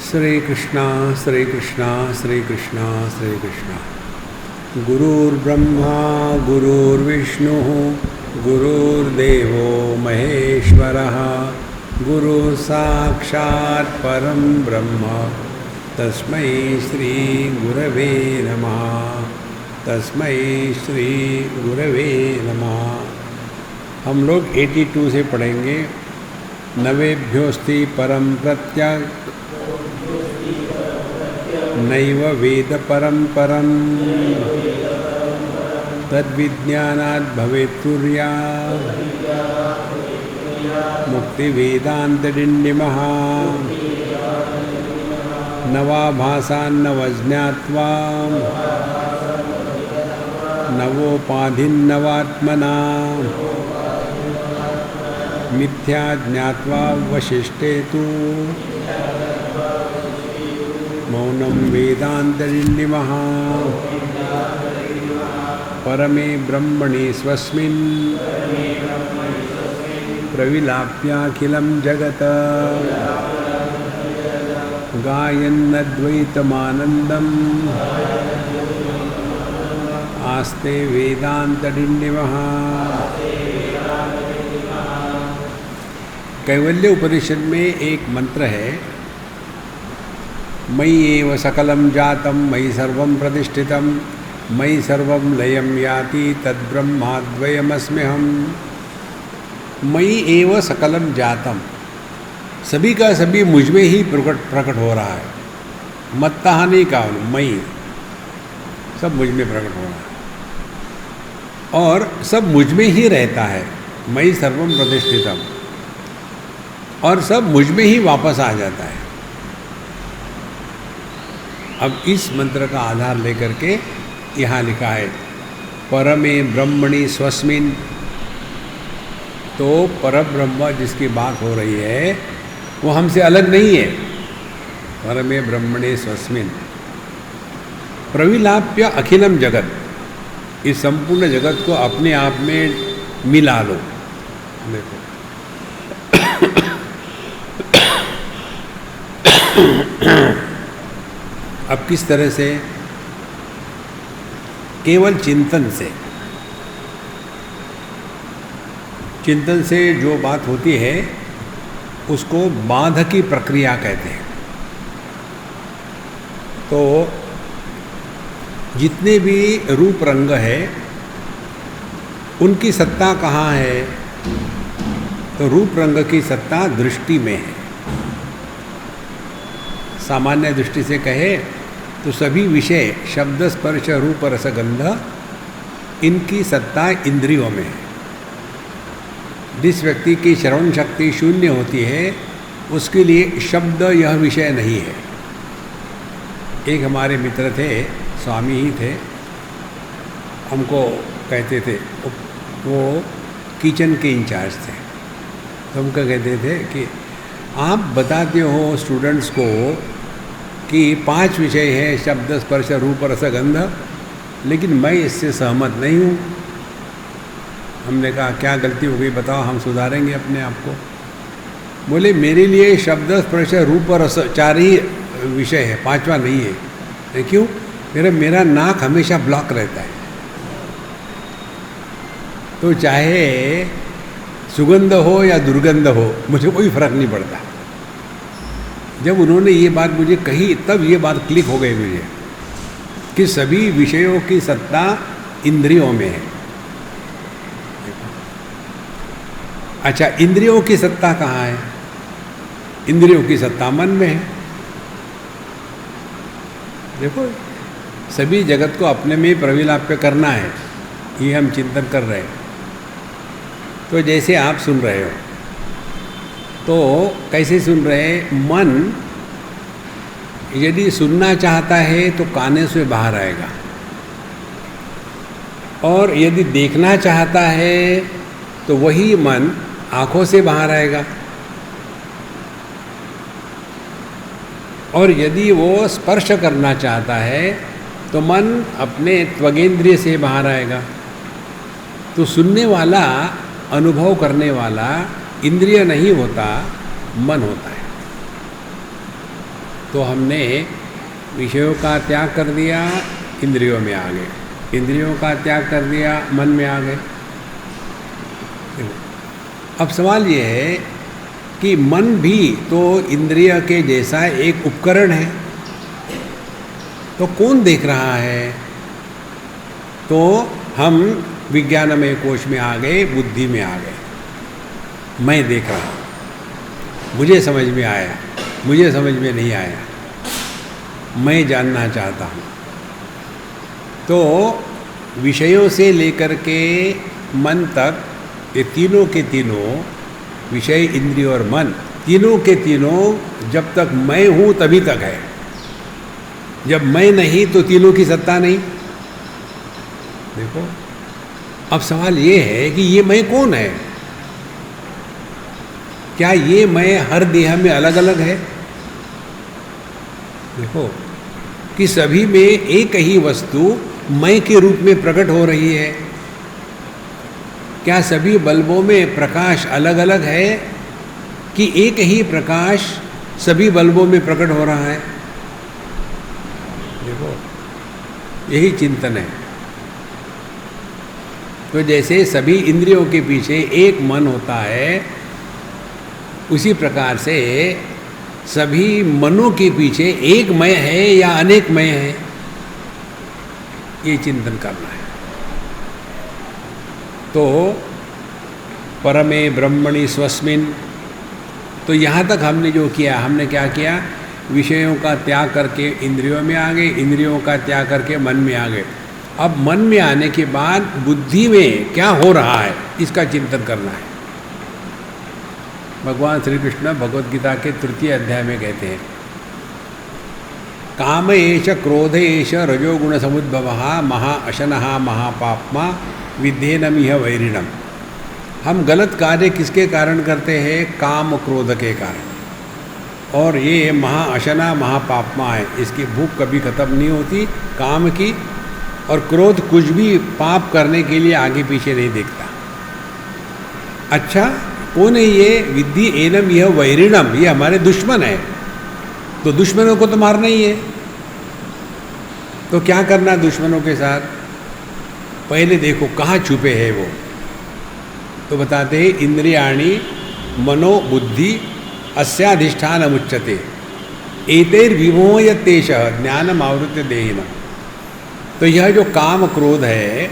श्री कृष्णा श्री कृष्णा श्री कृष्णा श्री कृष्णा। गुरुर्ब्रह्मा गुरुर्विष्णु गुरुर्देवो महेश्वरः गुरु साक्षात् परं ब्रह्म तस्मै श्री गुरवे नमः। तस्मै श्री गुरवे नमः। हम लोग 82 से पढ़ेंगे। नवेभ्योस्ति परम प्रत्यग नैव वेद परम परम तद्विज्ञानात् भवेत् तुर्या मुक्ति वेदांत डिंडिमः नवाभासान्नवज्ञात्वा नवोपाधिन्नवात्मना मिथ्या ज्ञात्वा वशिष्ठे तु मौनं वेदान्तरिण्डिमः परमे ब्रह्मणि स्वस्मिन् प्रविलाप्याखिलं जगत् गायन्नद्वैतमानन्दम् आस्ते वेदान्तरिण्डिमः। कैवल्य उपनिषद में एक मंत्र है, मयि एव सकलं जातं मयि सर्वं प्रतिष्ठितं मयि सर्वं लयं याति तद्ब्रह्माद्वयमस्म्यहम्। मयि एव सकलं जातं, सभी का सभी मुझ में ही प्रकट हो रहा है। मत्तः नहीं कहा, मयि सब मुझ में प्रकट हो रहा है और सब मुझ में ही रहता है। मयि सर्वं प्रतिष्ठितम, और सब मुझ में ही वापस आ जाता है। अब इस मंत्र का आधार लेकर के यहाँ लिखा है परमे ब्रह्मणि स्वस्मिन्। तो परब्रह्म जिसकी बात हो रही है वो हमसे अलग नहीं है। परमे ब्रह्मणि स्वस्मिन् प्रविलाप्य अखिलम जगत, इस संपूर्ण जगत को अपने आप में मिला लो। देखो अब किस तरह से? केवल चिंतन से। चिंतन से जो बात होती है उसको बाध की प्रक्रिया कहते हैं। तो जितने भी रूप रंग है उनकी सत्ता कहाँ है? तो रूप रंग की सत्ता दृष्टि में है। सामान्य दृष्टि से कहे तो सभी विषय शब्द स्पर्श रूप रसगंध इनकी सत्ता इंद्रियों में है। जिस व्यक्ति की श्रवण शक्ति शून्य होती है उसके लिए शब्द यह विषय नहीं है। एक हमारे मित्र थे, स्वामी ही थे, हमको कहते थे, वो किचन के इंचार्ज थे, तो हमको कहते थे कि आप बताते हो स्टूडेंट्स को कि 5 विषय हैं शब्द स्पर्श रूप रसगंध, लेकिन मैं इससे सहमत नहीं हूँ। हमने कहा क्या गलती हो गई बताओ, हम सुधारेंगे अपने आप को। बोले मेरे लिए शब्द स्पर्श रूप रस 4 ही विषय है, 5वां नहीं है। क्यों? मेरा नाक हमेशा ब्लॉक रहता है, तो चाहे सुगंध हो या दुर्गंध हो मुझे कोई फर्क नहीं पड़ता। जब उन्होंने ये बात मुझे कही तब ये बात क्लिक हो गई मुझे कि सभी विषयों की सत्ता इंद्रियों में है। अच्छा, इंद्रियों की सत्ता कहाँ है? इंद्रियों की सत्ता मन में है। देखो सभी जगत को अपने में प्रविलाप्य करना है, ये हम चिंतन कर रहे हैं। तो जैसे आप सुन रहे हो तो कैसे सुन रहे हैं? मन यदि सुनना चाहता है तो कानों से बाहर आएगा, और यदि देखना चाहता है तो वही मन आँखों से बाहर आएगा, और यदि वो स्पर्श करना चाहता है तो मन अपने त्वगेंद्रिय से बाहर आएगा। तो सुनने वाला, अनुभव करने वाला इंद्रिय नहीं होता, मन होता है। तो हमने विषयों का त्याग कर दिया, इंद्रियों में आ गए, इंद्रियों का त्याग कर दिया, मन में आ गए। अब सवाल ये है कि मन भी तो इंद्रिय के जैसा एक उपकरण है, तो कौन देख रहा है? तो हम विज्ञानमय कोश में आ गए, बुद्धि में आ गए। मैं देख रहा हूँ, मुझे समझ में आया, मुझे समझ में नहीं आया, मैं जानना चाहता हूँ। तो विषयों से लेकर के मन तक ये तीनों के तीनों विषय, इंद्रिय और मन, तीनों के तीनों जब तक मैं हूँ तभी तक है। जब मैं नहीं तो तीनों की सत्ता नहीं। देखो, अब सवाल ये है कि ये मैं कौन है? क्या ये मैं हर देह में अलग अलग है? देखो कि सभी में एक ही वस्तु मैं के रूप में प्रकट हो रही है। क्या सभी बल्बों में प्रकाश अलग अलग है कि एक ही प्रकाश सभी बल्बों में प्रकट हो रहा है? देखो, यही चिंतन है। तो जैसे सभी इंद्रियों के पीछे एक मन होता है, उसी प्रकार से सभी मनों के पीछे एक मैं है या अनेक मैं है, ये चिंतन करना है। तो परमे ब्रह्मणि स्वस्मिन्, तो यहाँ तक हमने जो किया, हमने क्या किया? विषयों का त्याग करके इंद्रियों में आ गए, इंद्रियों का त्याग करके मन में आ गए। अब मन में आने के बाद बुद्धि में क्या हो रहा है, इसका चिंतन करना है। भगवान श्री कृष्ण भगवद गीता के 3 अध्याय में कहते हैं, काम एष क्रोध एष रजोगुण समुद्भवः महा अशनः महापाप्मा विद्धेनमिह वैरिणम। हम गलत कार्य किसके कारण करते हैं? काम क्रोध के कारण। और ये महा अशना महापाप्मा है, इसकी भूख कभी खत्म नहीं होती काम की। और क्रोध कुछ भी पाप करने के लिए आगे पीछे नहीं देखता। अच्छा, कौन है ये? विद्धि एनम यह वैरिणम, ये हमारे दुश्मन है। तो दुश्मनों को तो मारना ही है। तो क्या करना दुश्मनों के साथ? पहले देखो कहाँ छुपे हैं वो। तो बताते हैं, इंद्रियाणि मनो बुद्धि अस्याधिष्ठानमुच्यते एतैर्विमोहयतेष ज्ञानम आवृत्य देहिनः। तो यह जो काम क्रोध है,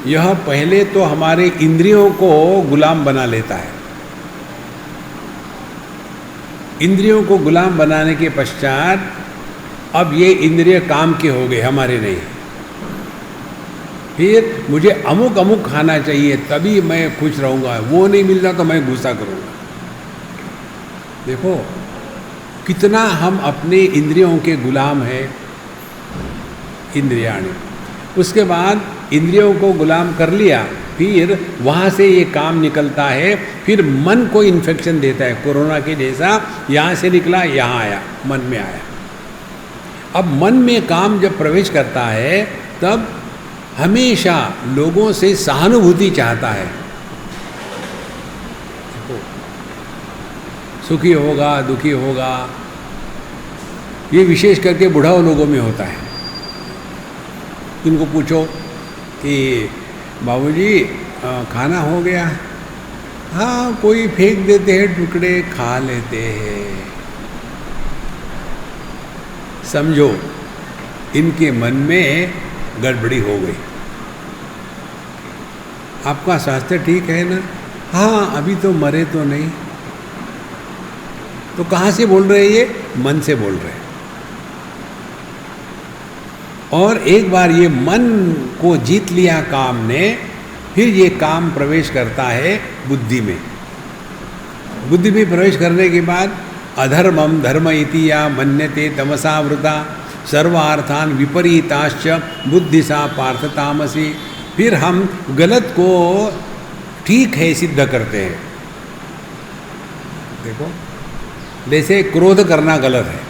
यह पहले तो हमारे इंद्रियों को गुलाम बना लेता है। इंद्रियों को गुलाम बनाने के पश्चात अब ये इंद्रिय काम के हो गए, हमारे नहीं। फिर मुझे अमुक अमुक खाना चाहिए तभी मैं खुश रहूँगा, वो नहीं मिल रहा तो मैं गुस्सा करूँगा। देखो कितना हम अपने इंद्रियों के गुलाम हैं। इंद्रियाणि, उसके बाद इंद्रियों को गुलाम कर लिया, फिर वहाँ से ये काम निकलता है, फिर मन को इन्फेक्शन देता है, कोरोना के जैसा। यहाँ से निकला, यहाँ आया, मन में आया। अब मन में काम जब प्रवेश करता है, तब हमेशा लोगों से सहानुभूति चाहता है। सुखी होगा, दुखी होगा, ये विशेष करके बुढ़ाओ लोगों में होता है। उनको पूछो कि बाबूजी खाना हो गया? हाँ, कोई फेंक देते हैं टुकड़े, खा लेते हैं। समझो इनके मन में गड़बड़ी हो गई। आपका स्वास्थ्य ठीक है ना? हाँ, अभी तो मरे तो नहीं। तो कहाँ से बोल रहे हैं ये? मन से बोल रहे हैं। और एक बार ये मन को जीत लिया काम ने, फिर ये काम प्रवेश करता है बुद्धि में। बुद्धि में प्रवेश करने के बाद अधर्मम धर्म इति या मन्यते तमसावृता सर्वार्थान विपरीताश्च बुद्धि सा पार्थ तामसी। फिर हम गलत को ठीक है सिद्ध करते हैं। देखो, जैसे क्रोध करना गलत है।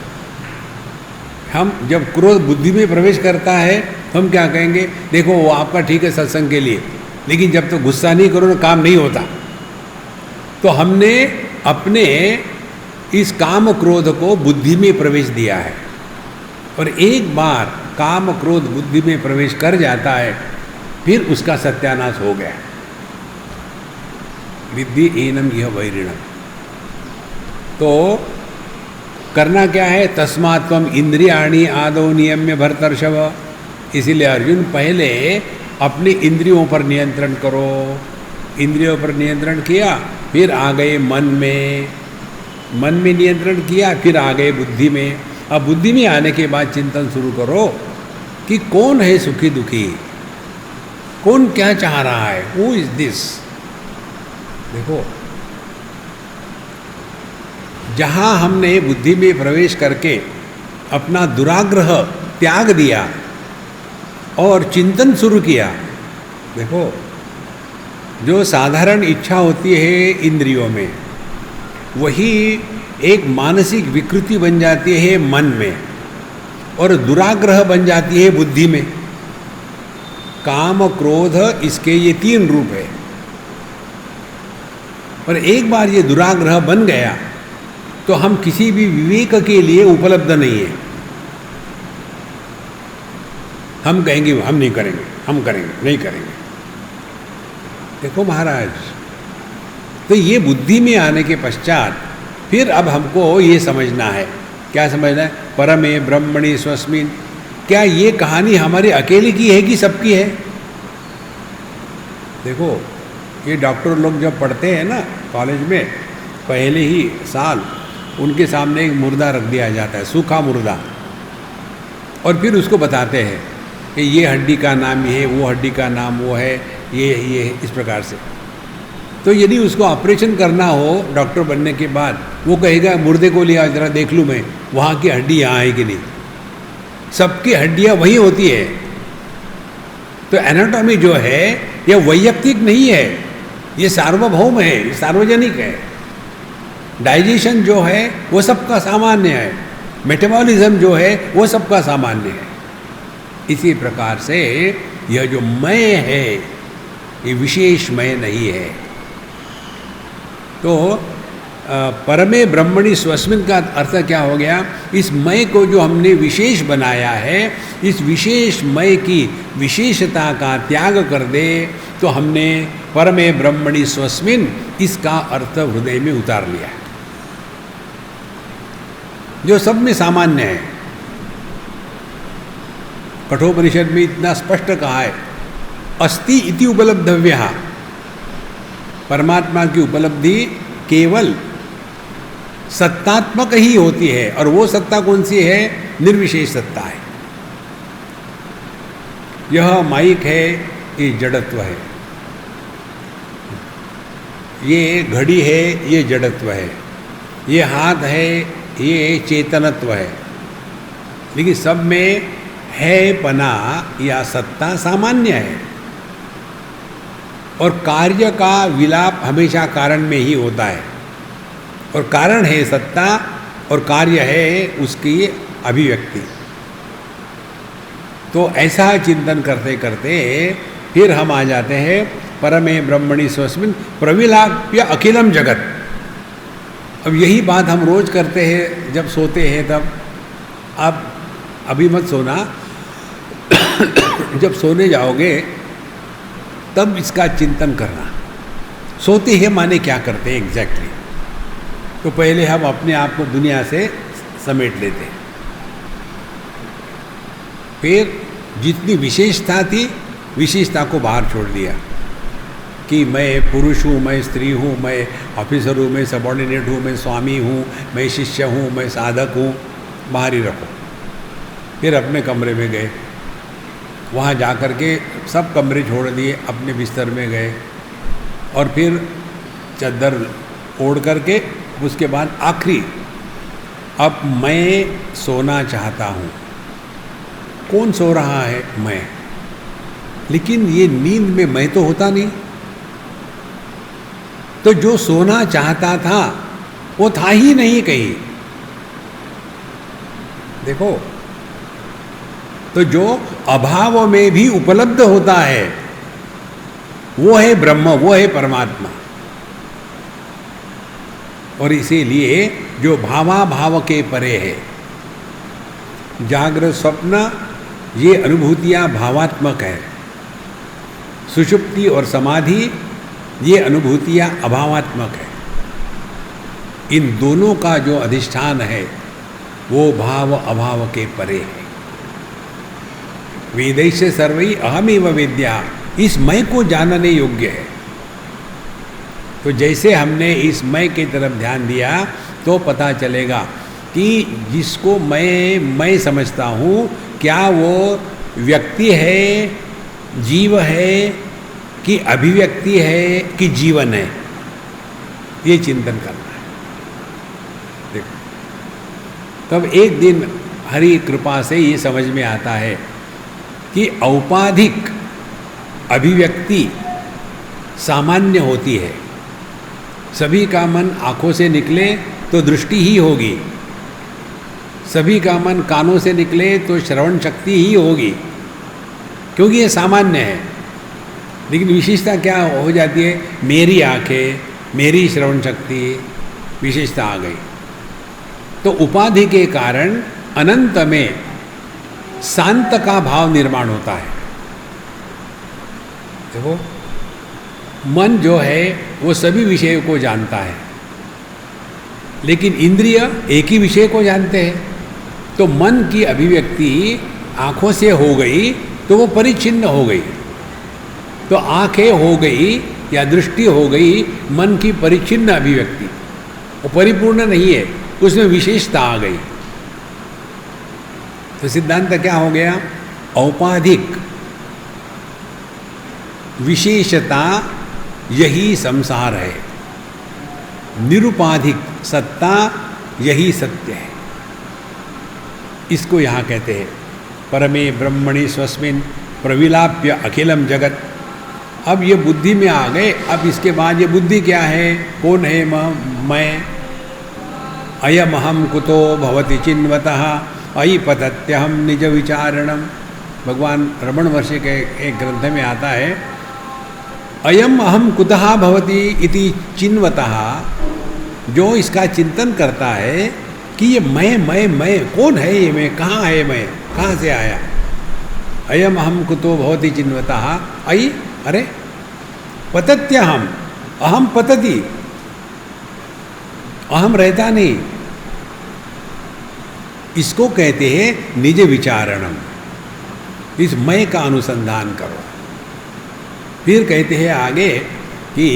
हम जब क्रोध बुद्धि में प्रवेश करता है, तो हम क्या कहेंगे? देखो वो आपका ठीक है सत्संग के लिए, लेकिन जब तो गुस्सा नहीं करो ना, काम नहीं होता। तो हमने अपने इस काम क्रोध को बुद्धि में प्रवेश दिया है, और एक बार काम क्रोध बुद्धि में प्रवेश कर जाता है फिर उसका सत्यानाश हो गया। विद्धि एनम यह वैरिणम। तो करना क्या है? तस्मात् त्वम इंद्रियाणि आदौ नियम्य भरतर्षभ। इसीलिए अर्जुन पहले अपनी इंद्रियों पर नियंत्रण करो। इंद्रियों पर नियंत्रण किया, फिर आ गए मन में, मन में नियंत्रण किया, फिर आ गए बुद्धि में। अब बुद्धि में आने के बाद चिंतन शुरू करो कि कौन है सुखी दुखी, कौन क्या चाह रहा है, हु इज दिस। देखो, जहां हमने बुद्धि में प्रवेश करके अपना दुराग्रह त्याग दिया और चिंतन शुरू किया, देखो जो साधारण इच्छा होती है इंद्रियों में, वही एक मानसिक विकृति बन जाती है मन में, और दुराग्रह बन जाती है बुद्धि में। काम क्रोध इसके ये 3 रूप है। और एक बार ये दुराग्रह बन गया तो हम किसी भी विवेक के लिए उपलब्ध नहीं है। हम कहेंगे हम नहीं करेंगे, हम करेंगे, नहीं करेंगे। देखो महाराज, तो ये बुद्धि में आने के पश्चात फिर अब हमको ये समझना है। क्या समझना है? परमे ब्रह्मणि स्वस्मिन्। क्या ये कहानी हमारी अकेले की है कि सबकी है? देखो, ये डॉक्टर लोग जब पढ़ते हैं ना कॉलेज में, पहले ही साल उनके सामने एक मुर्दा रख दिया जाता है, सूखा मुर्दा, और फिर उसको बताते हैं कि ये हड्डी का नाम ये है, वो हड्डी का नाम वो है, ये इस प्रकार से। तो यदि उसको ऑपरेशन करना हो डॉक्टर बनने के बाद, वो कहेगा मुर्दे को लिया जरा देख लूँ मैं, वहाँ की हड्डी यहाँ है कि नहीं। सबकी हड्डियाँ वही होती है। तो एनाटॉमी जो है ये वैयक्तिक नहीं है, ये सार्वभौम है, ये सार्वजनिक है। डाइजेशन जो है वो सबका सामान्य है, मेटाबॉलिज्म जो है वो सबका सामान्य है। इसी प्रकार से यह जो मैं है ये विशेष मैं नहीं है। तो परमे ब्रह्मणि स्वस्मिन् का अर्थ क्या हो गया? इस मैं को जो हमने विशेष बनाया है, इस विशेष मैं की विशेषता का त्याग कर दे तो हमने परमे ब्रह्मणि स्वस्मिन् इसका अर्थ हृदय में उतार लिया, जो सब में सामान्य है। कठोपनिषद में इतना स्पष्ट कहा है, अस्ति इति उपलब्धव्यः। परमात्मा की उपलब्धि केवल सत्तात्मक ही होती है, और वो सत्ता कौन सी है? निर्विशेष सत्ता है। यह माइक है, ये जड़त्व है। ये घड़ी है, ये जड़त्व है। ये हाथ है, ये चेतनत्व है। लेकिन सब में है पना या सत्ता सामान्य है, और कार्य का विलाप हमेशा कारण में ही होता है, और कारण है सत्ता और कार्य है उसकी अभिव्यक्ति। तो ऐसा चिंतन करते करते फिर हम आ जाते हैं परमे ब्रह्मणि स्वस्मिन् प्रविलाप्य अखिलम जगत। अब यही बात हम रोज करते हैं जब सोते हैं तब। अब अभी मत सोना, जब सोने जाओगे तब इसका चिंतन करना। सोते हैं माने क्या करते हैं एग्जैक्टली? तो पहले हम अपने आप को दुनिया से समेट लेते हैं, फिर जितनी विशेषता थी विशेषता को बाहर छोड़ दिया कि मैं पुरुष हूँ, मैं स्त्री हूँ, मैं ऑफिसर हूँ, मैं सबॉर्डिनेट हूँ, मैं स्वामी हूँ, मैं शिष्य हूँ, मैं साधक हूँ। बाहर ही रखो। फिर अपने कमरे में गए, वहाँ जा कर के सब कमरे छोड़ दिए, अपने बिस्तर में गए, और फिर चादर ओढ़ करके उसके बाद आखिरी, अब मैं सोना चाहता हूँ। कौन सो रहा है? मैं। लेकिन ये नींद में मैं तो होता नहीं। तो जो सोना चाहता था वो था ही नहीं कहीं। देखो, तो जो अभाव में भी उपलब्ध होता है वो है ब्रह्म, वो है परमात्मा। और इसीलिए जो भावाभाव के परे है, जागृत स्वप्न ये अनुभूतियाँ भावात्मक है, सुषुप्ति और समाधि ये अनुभूतियाँ अभावात्मक है। इन दोनों का जो अधिष्ठान है वो भाव अभाव के परे है। वेदैश्य सर्वै अहमेव वेद्या, इस मैं को जानने योग्य है। तो जैसे हमने इस मैं की तरफ ध्यान दिया तो पता चलेगा कि जिसको मैं समझता हूँ, क्या वो व्यक्ति है, जीव है, कि अभिव्यक्ति है, कि जीवन है, ये चिंतन करना है। देखो, तब एक दिन हरि कृपा से ये समझ में आता है कि औपाधिक अभिव्यक्ति सामान्य होती है। सभी का मन आँखों से निकले तो दृष्टि ही होगी, सभी का मन कानों से निकले तो श्रवण शक्ति ही होगी, क्योंकि ये सामान्य है। लेकिन विशेषता क्या हो जाती है? मेरी आंखें, मेरी श्रवण शक्ति, विशेषता आ गई। तो उपाधि के कारण अनंत में शांत का भाव निर्माण होता है। देखो, मन जो है वो सभी विषयों को जानता है, लेकिन इंद्रिय एक ही विषय को जानते हैं। तो मन की अभिव्यक्ति आँखों से हो गई तो वो परिच्छिन्न हो गई। तो आँखें हो गई या दृष्टि हो गई मन की परिच्छिन्न अभिव्यक्ति, वो परिपूर्ण नहीं है, उसमें विशेषता आ गई। तो सिद्धांत क्या हो गया? औपाधिक विशेषता यही संसार है, निरुपाधिक सत्ता यही सत्य है। इसको यहाँ कहते हैं परमे ब्रह्मणि स्वस्मिन् प्रविलाप्य अखिलम जगत। अब ये बुद्धि में आ गए। अब इसके बाद ये बुद्धि क्या है? कौन है मैं? अयम अहम कुतो भवति चिन्वतः अयि पतत्यहम निज विचारणम। भगवान रमण महर्षि के एक ग्रंथ में आता है, अयम अहम कुतः भवति इति चिन्वतः। जो इसका चिंतन करता है कि ये मैं कौन है, ये मैं कहाँ है, मैं कहाँ से आया। अयम अहम कुतो भवति चिन्वतः अयि, अरे पतत्यहम, अहम पतति, अहम रहता नहीं। इसको कहते हैं निज विचारणम। इस मैं का अनुसंधान करो। फिर कहते हैं आगे कि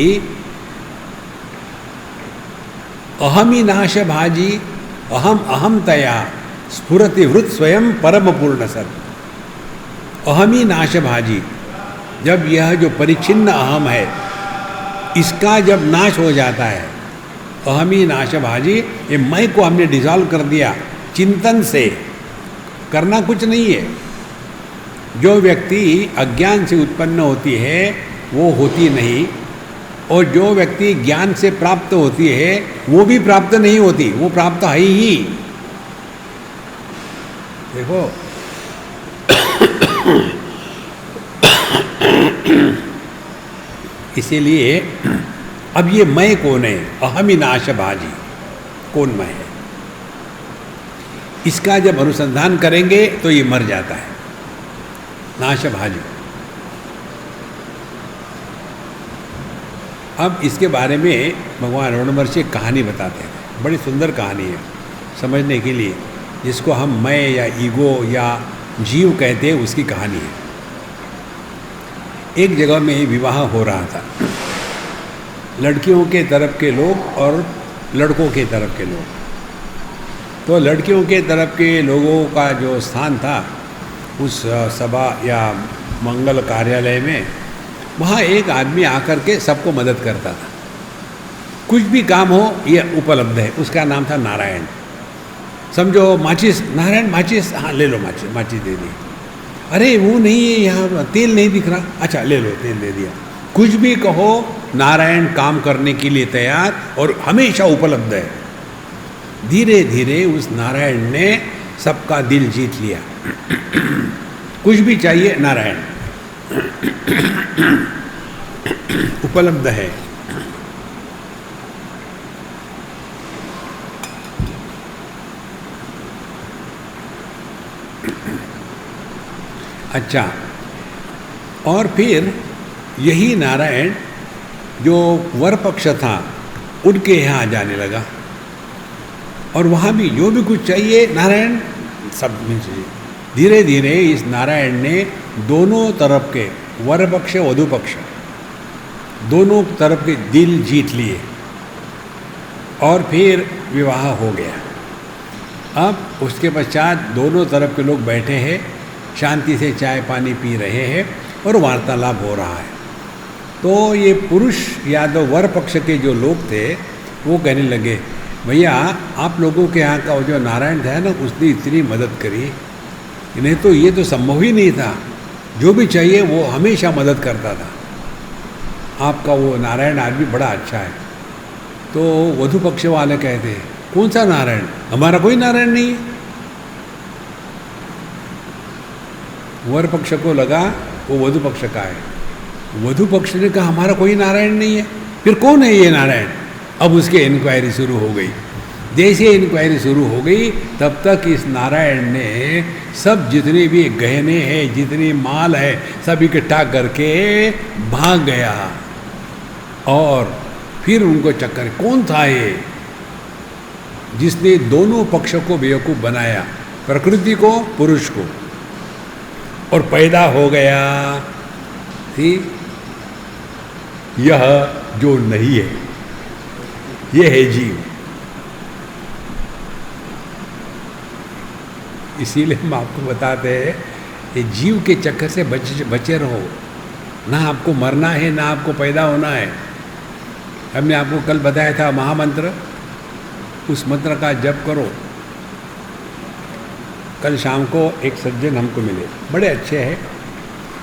अहमी नाश भाजी अहम अहम तया स्फुरति वृत स्वयं परम पूर्ण सत। अहमी नाश भाजी, जब यह जो परिच्छिन्न अहम है इसका जब नाश हो जाता है, अहमी नाश भाजी, ये मैं को हमने डिसॉल्व कर दिया चिंतन से। करना कुछ नहीं है। जो व्यक्ति अज्ञान से उत्पन्न होती है वो होती नहीं, और जो व्यक्ति ज्ञान से प्राप्त होती है वो भी प्राप्त नहीं होती, वो प्राप्त है ही। देखो, इसीलिए अब ये मैं कौन है? अहमी नाश भाजी, कौन मैं है? इसका जब अनुसंधान करेंगे तो ये मर जाता है, नाश भाजी। अब इसके बारे में भगवान रमण महर्षि एक कहानी बताते हैं, बड़ी सुंदर कहानी है समझने के लिए। जिसको हम मैं या ईगो या जीव कहते हैं, उसकी कहानी है। एक जगह में विवाह हो रहा था, लड़कियों के तरफ के लोग और लड़कों के तरफ के लोग। तो लड़कियों के तरफ के लोगों का जो स्थान था उस सभा या मंगल कार्यालय में, वहाँ एक आदमी आकर के सबको मदद करता था। कुछ भी काम हो ये उपलब्ध है। उसका नाम था नारायण। समझो माचिस, नारायण माचिस, हाँ ले लो माचिस, माचिस दे दी। अरे वो नहीं है, यहाँ तेल नहीं दिख रहा, अच्छा ले लो, तेल दे दिया। कुछ भी कहो, नारायण काम करने के लिए तैयार और हमेशा उपलब्ध है। धीरे धीरे उस नारायण ने सबका दिल जीत लिया। कुछ भी चाहिए, नारायण उपलब्ध है। अच्छा, और फिर यही नारायण जो वर पक्ष था उनके यहाँ जाने लगा, और वहाँ भी जो भी कुछ चाहिए नारायण सब में चाहिए। धीरे धीरे इस नारायण ने दोनों तरफ के वर पक्ष वधु पक्ष दोनों तरफ के दिल जीत लिए, और फिर विवाह हो गया। अब उसके पश्चात दोनों तरफ के लोग बैठे हैं, शांति से चाय पानी पी रहे हैं और वार्तालाप हो रहा है। तो ये पुरुष या तो वर पक्ष के जो लोग थे वो कहने लगे, भैया आप लोगों के यहाँ का वो जो नारायण था ना, उसने इतनी मदद करी, नहीं तो ये तो संभव ही नहीं था। जो भी चाहिए वो हमेशा मदद करता था। आपका वो नारायण आदमी बड़ा अच्छा है। तो वधु पक्ष वाले कहते हैं, कौन सा नारायण? हमारा कोई नारायण नहीं है। वर पक्ष को लगा वो वधु पक्ष का है। वधु पक्ष ने कहा हमारा कोई नारायण नहीं है। फिर कौन है ये नारायण? अब उसकी इंक्वायरी शुरू हो गई। जैसे इंक्वायरी शुरू हो गई तब तक इस नारायण ने सब जितने भी गहने हैं, जितनी माल है, सब इकट्ठा करके भाग गया। और फिर उनको चक्कर, कौन था ये जिसने दोनों पक्ष को बेवकूफ़ बनाया, प्रकृति को, पुरुष को, और पैदा हो गया थी यह जो नहीं है, ये है जीव। इसीलिए हम आपको बताते हैं कि जीव के चक्कर से बचे रहो। ना आपको मरना है, ना आपको पैदा होना है। हमने आपको कल बताया था महामंत्र, उस मंत्र का जप करो। कल शाम को एक सज्जन हमको मिले, बड़े अच्छे हैं,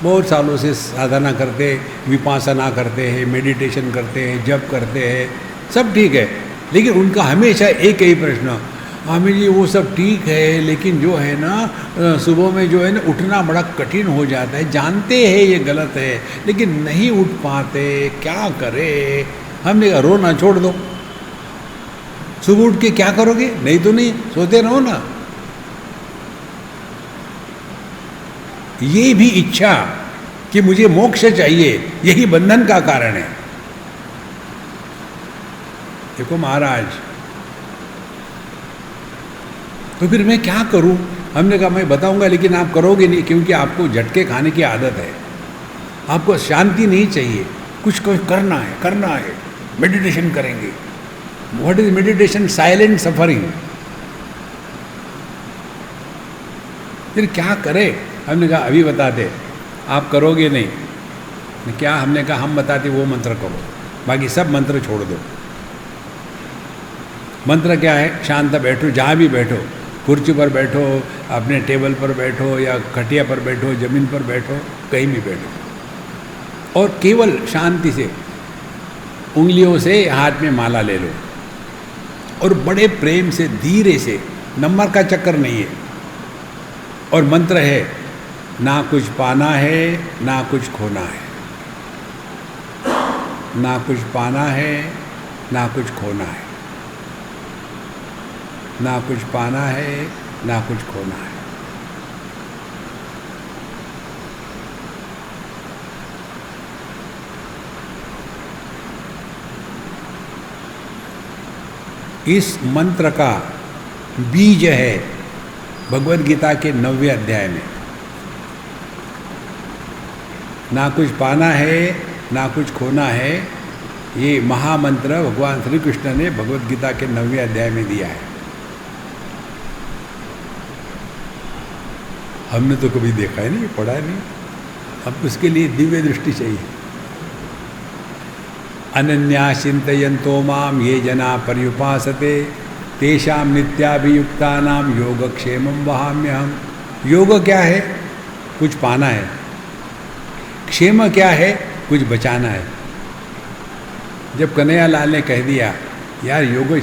बहुत सालों से साधना करते, विपासना करते हैं, मेडिटेशन करते हैं, जप करते हैं, सब ठीक है। लेकिन उनका हमेशा एक ही प्रश्न, स्वामी जी वो सब ठीक है लेकिन जो है ना सुबह में जो है ना उठना बड़ा कठिन हो जाता है, जानते हैं ये गलत है लेकिन नहीं उठ पाते, क्या करे? हमने कहा रोना छोड़ दो, सुबह उठ के क्या करोगे? नहीं तो नहीं, सोते रहो ना। ये भी इच्छा कि मुझे मोक्ष चाहिए, यही बंधन का कारण है। देखो महाराज, तो फिर मैं क्या करूं? हमने कहा मैं बताऊंगा लेकिन आप करोगे नहीं, क्योंकि आपको झटके खाने की आदत है, आपको शांति नहीं चाहिए, कुछ करना है, मेडिटेशन करेंगे। What is meditation? Silent suffering. फिर क्या करें? हमने कहा अभी बताते, आप करोगे नहीं। क्या? हमने कहा हम बताते वो मंत्र करो, बाकी सब मंत्र छोड़ दो। मंत्र क्या है? शांत बैठो, जहाँ भी बैठो, कुर्सी पर बैठो, अपने टेबल पर बैठो या खटिया पर बैठो, जमीन पर बैठो, कहीं भी बैठो, और केवल शांति से उंगलियों से हाथ में माला ले लो और बड़े प्रेम से धीरे से, नंबर का चक्कर नहीं है। और मंत्र है, ना कुछ पाना है ना कुछ खोना है, ना कुछ पाना है ना कुछ खोना है, ना कुछ पाना है ना कुछ खोना है। इस मंत्र का बीज है भगवद गीता के 9वें अध्याय में। ना कुछ पाना है ना कुछ खोना है, ये महामंत्र भगवान श्री कृष्ण ने भगवद गीता के 9वें अध्याय में दिया है। हमने तो कभी देखा है नहीं, पढ़ा नहीं, अब उसके लिए दिव्य दृष्टि चाहिए। अनन्या चिंतयन्तो माम ये जना पर्युपासते तेषाम नित्याभियुक्तानाम योगक्षेमं वहाम्यहम्। योग क्या है? कुछ पाना है। क्षेम क्या है? कुछ बचाना है। जब कन्हैया लाल ने कह दिया यार योग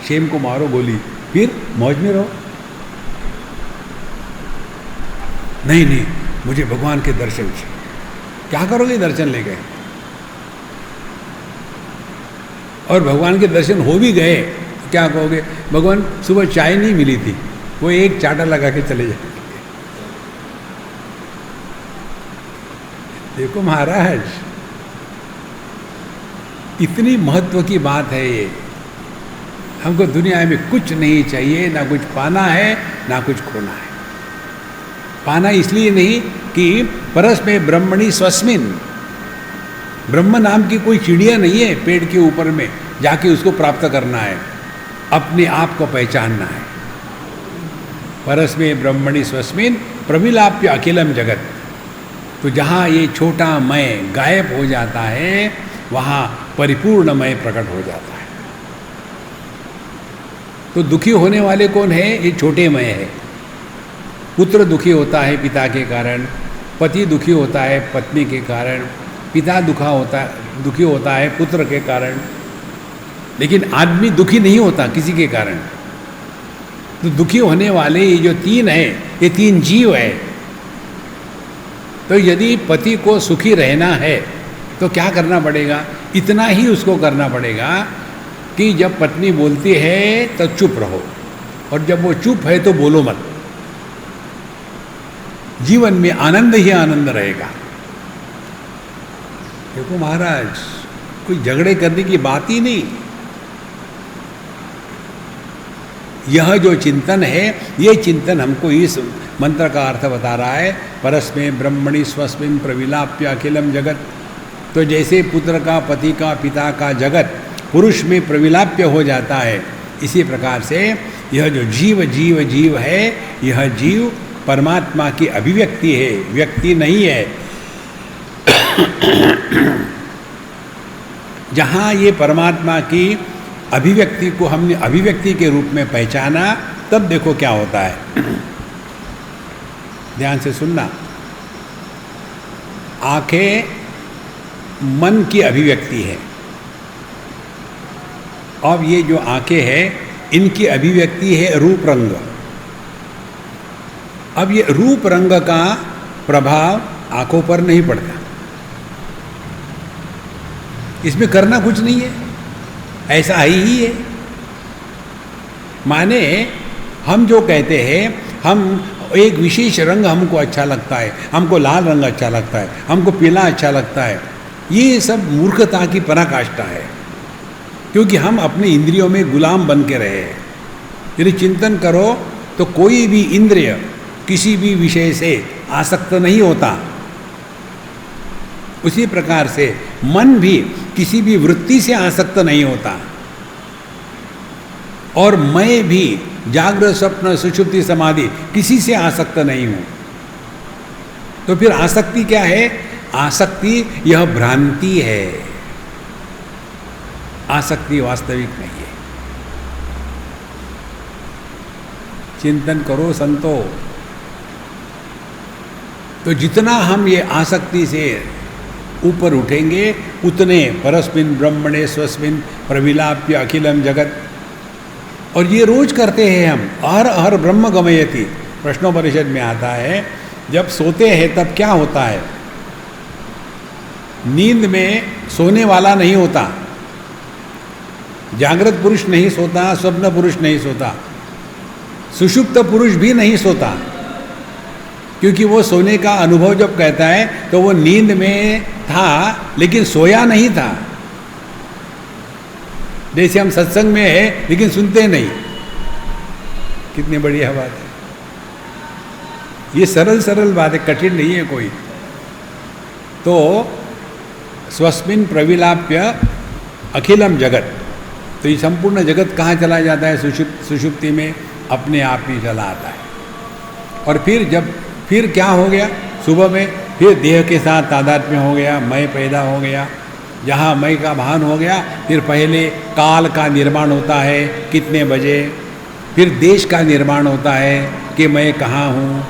क्षेम को मारो गोली, फिर मौज में रहो। नहीं, मुझे भगवान के दर्शन चाहिए। क्या करोगे दर्शन ले गए? और भगवान के दर्शन हो भी गए, क्या कहोगे? भगवान सुबह चाय नहीं मिली थी, वो एक चाटा लगा के चले जाए। देखो महाराज, इतनी महत्व की बात है ये। हमको दुनिया में कुछ नहीं चाहिए, ना कुछ पाना है ना कुछ खोना है। पाना इसलिए नहीं कि परस्मै ब्रह्मणि स्वस्मिन्, ब्रह्म नाम की कोई चिड़िया नहीं है पेड़ के ऊपर में जाके उसको प्राप्त करना है, अपने आप को पहचानना है। परस्मै ब्रह्मणि स्वस्मिन् प्रविलाप्य अखिलम जगत। तो जहाँ ये छोटा मैं गायब हो जाता है, वहाँ परिपूर्ण मैं प्रकट हो जाता है। तो दुखी होने वाले कौन है? ये छोटे मैं है। पुत्र दुखी होता है पिता के कारण, पति दुखी होता है पत्नी के कारण, पिता दुखी होता है पुत्र के कारण, लेकिन आदमी दुखी नहीं होता किसी के कारण। तो दुखी होने वाले ये जो तीन है, ये तीन जीव है। तो यदि पति को सुखी रहना है तो क्या करना पड़ेगा? इतना ही उसको करना पड़ेगा कि जब पत्नी बोलती है तो चुप रहो, और जब वो चुप है तो बोलो मत। जीवन में आनंद ही आनंद रहेगा। देखो महाराज, कोई झगड़े करने की बात ही नहीं। यह जो चिंतन है, ये चिंतन हमको इस मंत्र का अर्थ बता रहा है, परस्मै ब्रह्मणि स्वस्मिन् प्रविलाप्य अखिलम जगत। तो जैसे पुत्र का, पति का, पिता का जगत पुरुष में प्रविलाप्य हो जाता है, इसी प्रकार से यह जो जीव जीव जीव है, यह जीव परमात्मा की अभिव्यक्ति है, व्यक्ति नहीं है। जहाँ ये परमात्मा की अभिव्यक्ति को हमने अभिव्यक्ति के रूप में पहचाना, तब देखो क्या होता है। ध्यान से सुनना। आंखें मन की अभिव्यक्ति है, अब ये जो आंखें हैं इनकी अभिव्यक्ति है रूप रंग। अब ये रूप रंग का प्रभाव आंखों पर नहीं पड़ता, इसमें करना कुछ नहीं है, ऐसा ही है। माने हम जो कहते हैं, हम एक विशेष रंग हमको अच्छा लगता है, हमको लाल रंग अच्छा लगता है, हमको पीला अच्छा लगता है, ये सब मूर्खता की पराकाष्ठा है, क्योंकि हम अपने इंद्रियों में गुलाम बन के रहे हैं। यदि चिंतन करो तो कोई भी इंद्रिय किसी भी विषय से आसक्त नहीं होता। उसी प्रकार से मन भी किसी भी वृत्ति से आसक्त नहीं होता, और मैं भी जागृत स्वप्न सुषुप्ति समाधि किसी से आसक्त नहीं हूं। तो फिर आसक्ति क्या है? आसक्ति यह भ्रांति है, आसक्ति वास्तविक नहीं है। चिंतन करो संतो। तो जितना हम ये आसक्ति से ऊपर उठेंगे, उतने परस्मिन् ब्रह्मणे स्वस्मिन् प्रविलाप्य अखिलम जगत। और ये रोज करते हैं हम। हर हर ब्रह्म गमयति प्रश्नोपनिषद में आता है। जब सोते हैं तब क्या होता है? नींद में सोने वाला नहीं होता, जागृत पुरुष नहीं सोता, स्वप्न पुरुष नहीं सोता, सुषुप्त पुरुष भी नहीं सोता, क्योंकि वो सोने का अनुभव जब कहता है तो वो नींद में था लेकिन सोया नहीं था। जैसे हम सत्संग में है लेकिन सुनते नहीं। कितनी बढ़िया बात है। ये सरल सरल बात है, कठिन नहीं है कोई। तो स्वस्मिन् प्रविलाप्य अखिलम जगत, तो ये संपूर्ण जगत कहाँ चला जाता है? सुषुप्ति में अपने आप ही चला आता है। और फिर क्या हो गया? सुबह में फिर देह के साथ तादात्म्य हो गया, मैं पैदा हो गया। जहाँ मैं का भान हो गया, फिर पहले काल का निर्माण होता है, कितने बजे, फिर देश का निर्माण होता है कि मैं कहाँ हूँ,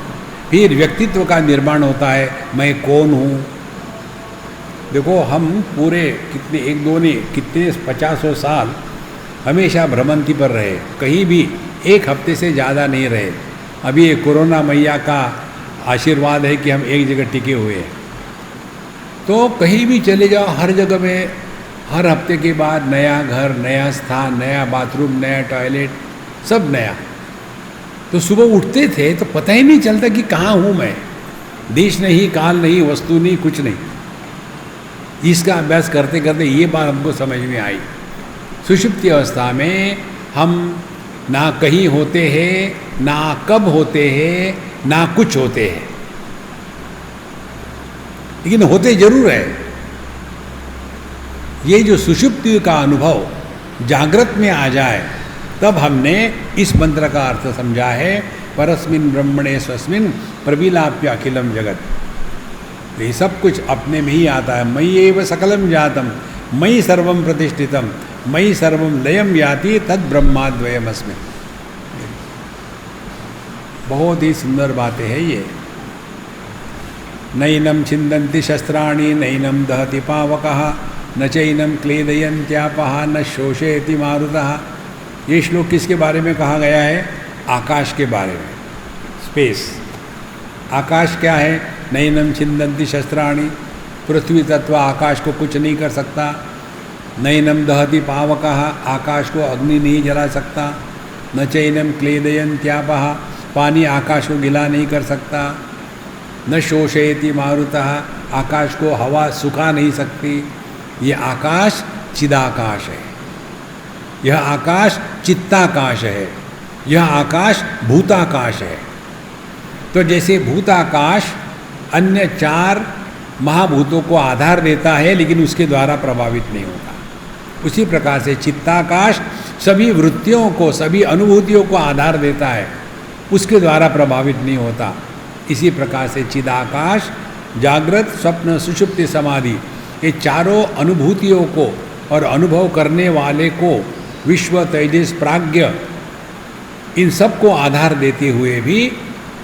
फिर व्यक्तित्व का निर्माण होता है, मैं कौन हूँ। देखो हम पूरे कितने, एक दो ने कितने 50 साल हमेशा भ्रमंती पर रहे, कहीं भी एक हफ्ते से ज़्यादा नहीं रहे। अभी ये कोरोना मैया का आशीर्वाद है कि हम एक जगह टिके हुए हैं। तो कहीं भी चले जाओ, हर जगह में हर हफ्ते के बाद नया घर, नया स्थान, नया बाथरूम, नया टॉयलेट, सब नया। तो सुबह उठते थे तो पता ही नहीं चलता कि कहाँ हूँ मैं। देश नहीं, काल नहीं, वस्तु नहीं, कुछ नहीं। इसका अभ्यास करते करते ये बात हमको समझ में आई। सुषुप्ति अवस्था में हम ना कहीं होते हैं, ना कब होते हैं, ना कुछ होते हैं, लेकिन होते जरूर है। ये जो सुषुप्ति का अनुभव जागृत में आ जाए, तब हमने इस मंत्र का अर्थ समझा है, परस्मिन् ब्रह्मणे स्वस्मिन् प्रविलाप्य अखिलम जगत। ये सब कुछ अपने में ही आता है। मयि एव सकलम जातम, मयि सर्वम प्रतिष्ठितम, मयि सर्वम लयम याति तद ब्रह्माद्वयमस्मि। बहुत ही सुंदर बातें हैं ये। नैनम छिन्दन्ति शस्त्राणि, नैनम दहति पावकः, न चैनम क्लेदयन्त्यापः, न शोषयति मारुतः। ये श्लोक किसके बारे में कहा गया है? आकाश के बारे में, स्पेस। आकाश क्या है? नैनम छिन्दन्ति शस्त्राणि, पृथ्वी तत्व आकाश को कुछ नहीं कर सकता। नैनम दहति पावकः, आकाश को अग्नि नहीं जला सकता। न चैनम क्लेदयन्त्यापः, पानी आकाश को गिला नहीं कर सकता। न शोषयति मारुतः, आकाश को हवा सुखा नहीं सकती। ये आकाश चिदाकाश है, यह आकाश चित्ताकाश है, यह आकाश भूताकाश है। तो जैसे भूताकाश अन्य 4 महाभूतों को आधार देता है, लेकिन उसके द्वारा प्रभावित नहीं होता, उसी प्रकार से चित्ताकाश सभी वृत्तियों को, सभी अनुभूतियों को आधार देता है, उसके द्वारा प्रभावित नहीं होता। इसी प्रकार से चिदाकाश, जागृत, स्वप्न, सुषुप्ति, समाधि, ये चारों अनुभूतियों को और अनुभव करने वाले को, विश्व, तेजस, प्राज्ञ, इन सब को आधार देते हुए भी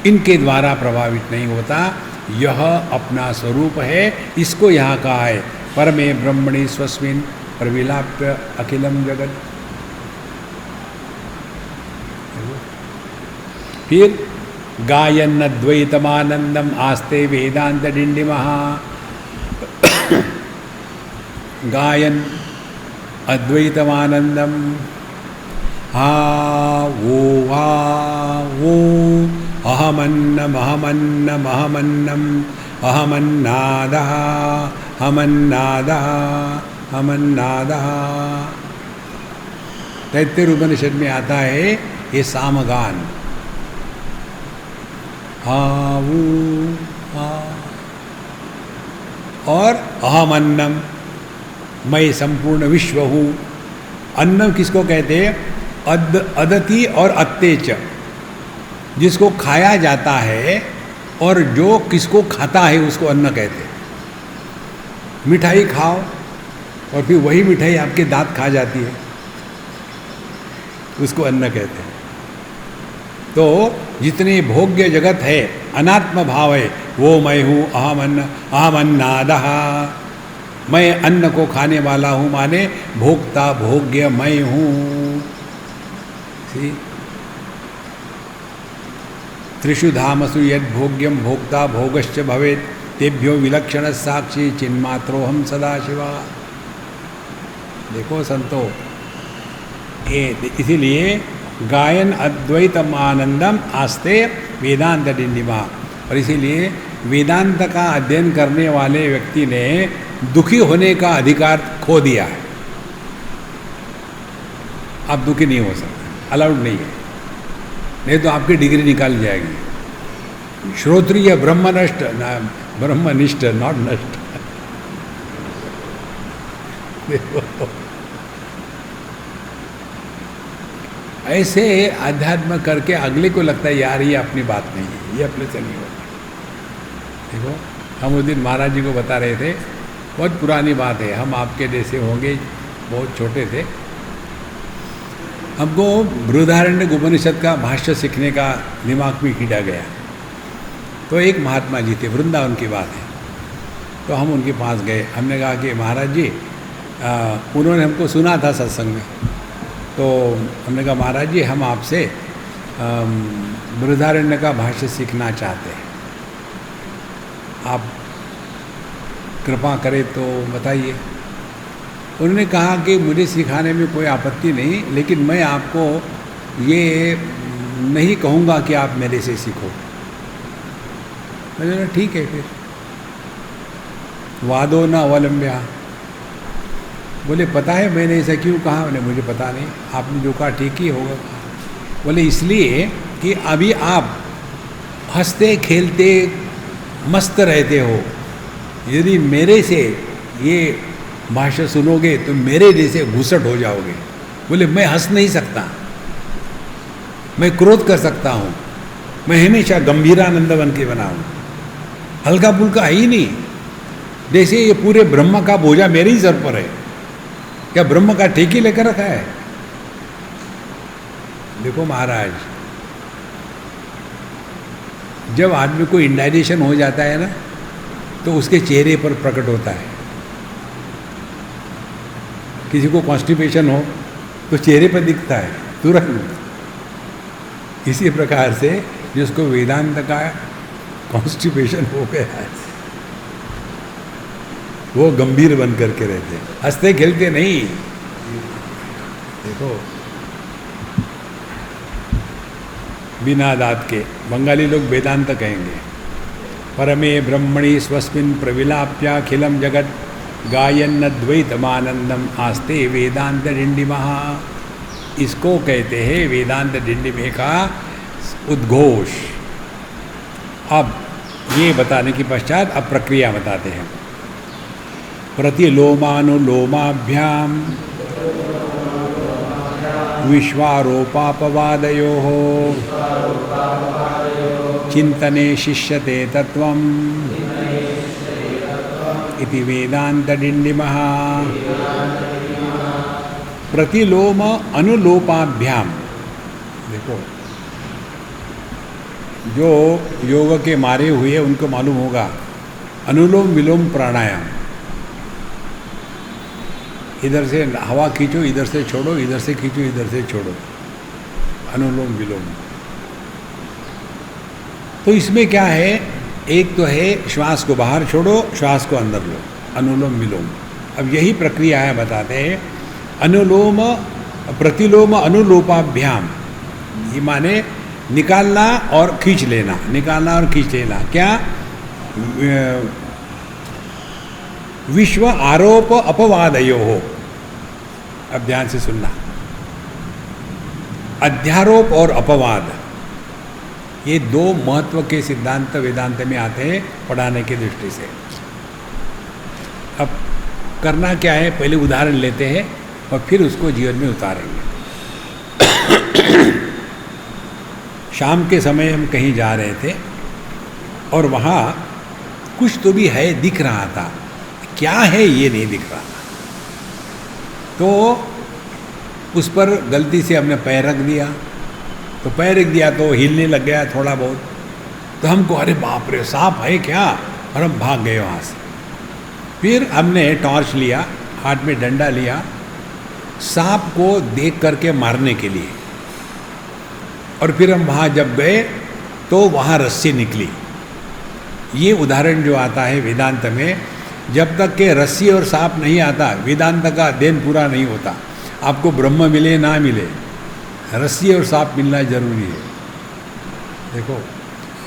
इनके द्वारा प्रभावित नहीं होता। यह अपना स्वरूप है। इसको यहाँ कहा है परमे ब्रह्मणि स्वस्मिन् प्रविलाप्य अखिलम जगत। फिर गायन अद्वैतमानंदम आस्ते वेदांत डिंडिमः, गायन अद्वैतमानंदम, हा वो अहमन्नम अहमन्नम अहमन्नम अहमन्नादः अहमन्नादः अहमन्नादः। तैत्तिरीय उपनिषद में आता है ये सामगान। हा वो हा, और अहमन्नम, मैं संपूर्ण विश्व हूँ। अन्नम किसको कहते हैं? अदति और अत्तेच, जिसको खाया जाता है और जो किसको खाता है उसको अन्न कहते हैं। मिठाई खाओ और फिर वही मिठाई आपके दांत खा जाती है, उसको अन्न कहते हैं। तो जितने भोग्य जगत है, अनात्म भाव है, वो मैं हूँ। अहमन्नादः, मैं अन्न को खाने वाला हूँ, माने भोक्ता भोग्य मैं हूँ। त्रिषु धामसु यद भोग्यम भोक्ता भोगश्च भवेत्, तेभ्यो विलक्षण साक्षी चिन्मात्रोहम सदाशिवा। देखो संतो, इसीलिए गायन अद्वैतम आनंदम आस्ते वेदांत डिंडिमा। और इसीलिए वेदांत का अध्ययन करने वाले व्यक्ति ने दुखी होने का अधिकार खो दिया है। आप दुखी नहीं हो सकते, अलाउड नहीं है, नहीं तो आपकी डिग्री निकाल जाएगी। श्रोत्रिय ब्रह्मनिष्ठ, ब्रह्मनिष्ठ, नॉट नष्ट। ऐसे अध्यात्म करके अगले को लगता है यार ये अपनी बात नहीं है, ये अपने से नहीं होता। देखो, हम उस दिन महाराज जी को बता रहे थे, बहुत पुरानी बात है, हम आपके जैसे होंगे, बहुत छोटे थे। हमको बृहदारण्यक उपनिषद का भाष्य सीखने का दिमाग में खींचा गया। तो एक महात्मा जी थे, वृंदावन की बात है, तो हम उनके पास गए। हमने कहा कि महाराज जी, उन्होंने हमको सुना था सत्संग में, तो हमने कहा महाराज जी हम आपसे बृहदारण्य का भाष्य सीखना चाहते हैं, आप कृपा करें तो बताइए। उन्होंने कहा कि मुझे सिखाने में कोई आपत्ति नहीं, लेकिन मैं आपको ये नहीं कहूँगा कि आप मेरे से सीखो। मैंने बोला ठीक है फिर। वादो न अवलंब्या। बोले पता है मैंने ऐसा क्यों कहा? मैंने मुझे पता नहीं, आपने जो कहा ठीक ही होगा। बोले इसलिए कि अभी आप हंसते खेलते मस्त रहते हो, यदि मेरे से ये भाषा सुनोगे तो मेरे जैसे घुसट हो जाओगे। बोले मैं हंस नहीं सकता, मैं क्रोध कर सकता हूँ, मैं हमेशा गंभीरानंद बन के बना हूँ, हल्का फुल्का है ही नहीं। जैसे ये पूरे ब्रह्म का बोझा मेरे ही सर पर है, क्या ब्रह्म का ठेकी लेकर रखा है? देखो महाराज, जब आदमी को इंडाइजेशन हो जाता है ना, तो उसके चेहरे पर प्रकट होता है। किसी को कॉन्स्टिपेशन हो तो चेहरे पर दिखता है तुरंत। इसी प्रकार से जिसको वेदांत का कॉन्स्टिपेशन हो गया है, वो गंभीर बन करके रहते, हंसते खेलते नहीं। देखो बिना दांत के बंगाली लोग वेदांत कहेंगे। परमे ब्रह्मणि स्वस्मिन् प्रविलाप्याखिलम जगत गायन द्वैतमानंदम आस्ते वेदांत डिंडिमः। इसको कहते हैं वेदांत डिंडिमे का उद्घोष। अब ये बताने के पश्चात अब प्रक्रिया बताते हैं। प्रतिलोमानुलोमाभ्याम विश्वारोपापवादयोः चिंतने शिष्यते तत्वम् इति वेदांत डिंडिमः। प्रतिलोम अनुलोपाभ्याम। देखो जो योग के मारे हुए उनको मालूम होगा, अनुलोम विलोम प्राणायाम। इधर से हवा खींचो, इधर से छोड़ो, इधर से खींचो, इधर से छोड़ो, अनुलोम विलोम। तो इसमें क्या है, एक तो है श्वास को बाहर छोड़ो, श्वास को अंदर लो, अनुलोम विलोम। अब यही प्रक्रिया है, बताते हैं। अनुलोम प्रतिलोम अनुलोपाभ्याम, ये माने निकालना और खींच लेना, निकालना और खींच लेना। क्या? विश्व आरोप अपवादयो हो। अब ध्यान से सुनना, अध्यारोप और अपवाद, ये दो महत्व के सिद्धांत वेदांत में आते हैं पढ़ाने की दृष्टि से। अब करना क्या है, पहले उदाहरण लेते हैं और फिर उसको जीवन में उतारेंगे। शाम के समय हम कहीं जा रहे थे और वहाँ कुछ तो भी है दिख रहा था, क्या है ये नहीं दिख रहा था। तो उस पर गलती से हमने पैर रख दिया, तो पैर रख दिया तो हिलने लग गया थोड़ा बहुत। तो हमको अरे बाप रे सांप है क्या, और हम भाग गए वहाँ से। फिर हमने टॉर्च लिया, हाथ में डंडा लिया, सांप को देख करके मारने के लिए। और फिर हम वहाँ जब गए तो वहाँ रस्सी निकली। ये उदाहरण जो आता है वेदांत में, जब तक के रस्सी और सांप नहीं आता वेदांत का अध्ययन पूरा नहीं होता। आपको ब्रह्म मिले ना मिले, रस्सी और सांप मिलना जरूरी है। देखो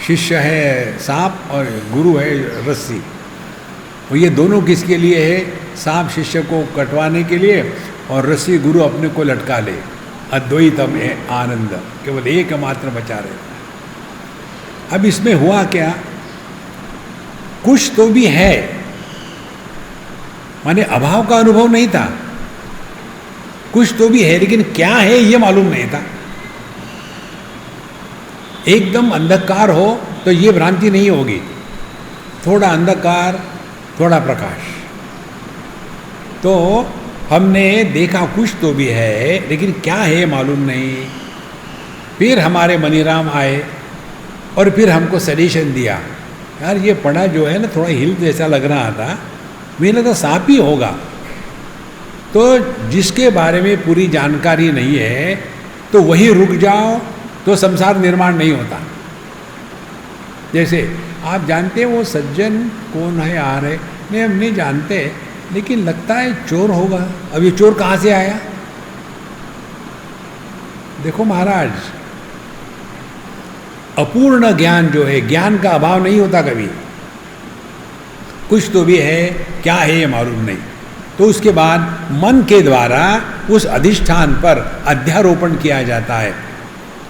शिष्य है सांप और गुरु है रस्सी, और ये दोनों किसके लिए है? सांप शिष्य को कटवाने के लिए और रस्सी गुरु अपने को लटका ले। अद्वैतम है आनंद, केवल एक मात्र बचा रहता। अब इसमें हुआ क्या, कुछ तो भी है, माने अभाव का अनुभव नहीं था, कुछ तो भी है, लेकिन क्या है ये मालूम नहीं था। एकदम अंधकार हो तो ये भ्रांति नहीं होगी, थोड़ा अंधकार थोड़ा प्रकाश। तो हमने देखा कुछ तो भी है, लेकिन क्या है मालूम नहीं। फिर हमारे मनीराम आए और फिर हमको सजेशन दिया, यार ये पड़ा जो है ना थोड़ा हिल जैसा लग रहा था, मुझे लगा सांप ही होगा। तो जिसके बारे में पूरी जानकारी नहीं है तो वही रुक जाओ तो संसार निर्माण नहीं होता। जैसे आप जानते हैं वो सज्जन कौन है आ रहे, नहीं हम नहीं जानते, लेकिन लगता है चोर होगा। अब ये चोर कहाँ से आया? देखो महाराज, अपूर्ण ज्ञान जो है, ज्ञान का अभाव नहीं होता कभी, कुछ तो भी है, क्या है ये मालूम नहीं। तो उसके बाद मन के द्वारा उस अधिष्ठान पर अध्यारोपण किया जाता है।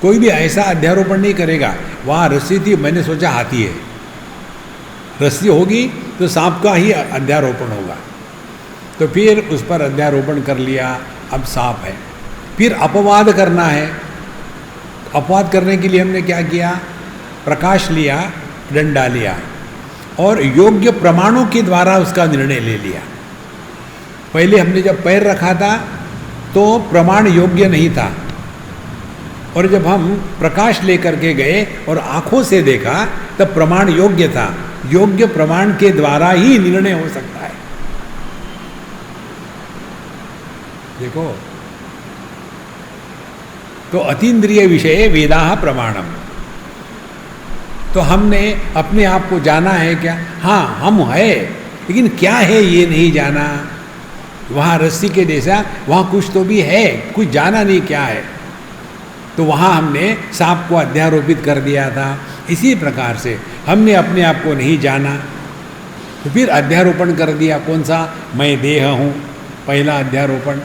कोई भी ऐसा अध्यारोपण नहीं करेगा, वहाँ रस्सी थी मैंने सोचा हाथी है, रस्सी होगी तो सांप का ही अध्यारोपण होगा, तो फिर उस पर अध्यारोपण कर लिया, अब सांप है। फिर अपवाद करना है, अपवाद करने के लिए हमने क्या किया, प्रकाश लिया, डंडा लिया और योग्य प्रमाणों के द्वारा उसका निर्णय ले लिया। पहले हमने जब पैर रखा था तो प्रमाण योग्य नहीं था, और जब हम प्रकाश लेकर के गए और आंखों से देखा तब प्रमाण योग्य था। योग्य प्रमाण के द्वारा ही निर्णय हो सकता है। देखो, तो अतीन्द्रिय विषय वेदाः प्रमाणम। तो हमने अपने आप को जाना है क्या? हाँ, हम है, लेकिन क्या है ये नहीं जाना। वहाँ रस्सी के जैसा वहाँ कुछ तो भी है, कुछ जाना नहीं क्या है, तो वहाँ हमने सांप को अध्यारोपित कर दिया था। इसी प्रकार से हमने अपने आप को नहीं जाना, तो फिर अध्यारोपण कर दिया। कौन सा? मैं देह हूँ, पहला अध्यारोपण।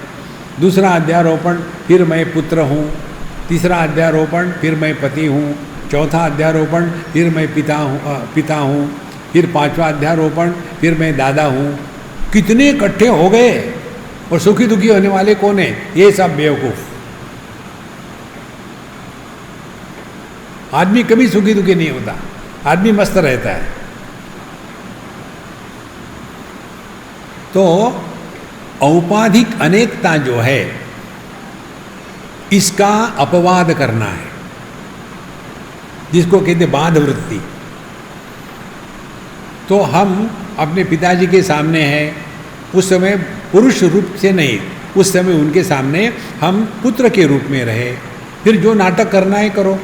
दूसरा अध्यारोपण, फिर मैं पुत्र हूँ। तीसरा अध्यारोपण, फिर मैं पति हूँ। चौथा अध्यारोपण, फिर मैं पिता हूँ। फिर पांचवा अध्यारोपण, फिर मैं दादा हूँ। कितने इकट्ठे हो गए, और सुखी दुखी होने वाले कौन है? ये सब बेवकूफ। आदमी कभी सुखी दुखी नहीं होता, आदमी मस्त रहता है। तो औपाधिक अनेकता जो है, इसका अपवाद करना है, जिसको कहते बाध वृत्ति। तो हम अपने पिताजी के सामने हैं, उस समय पुरुष रूप से नहीं, उस समय उनके सामने हम पुत्र के रूप में रहे। फिर जो नाटक करना है करो,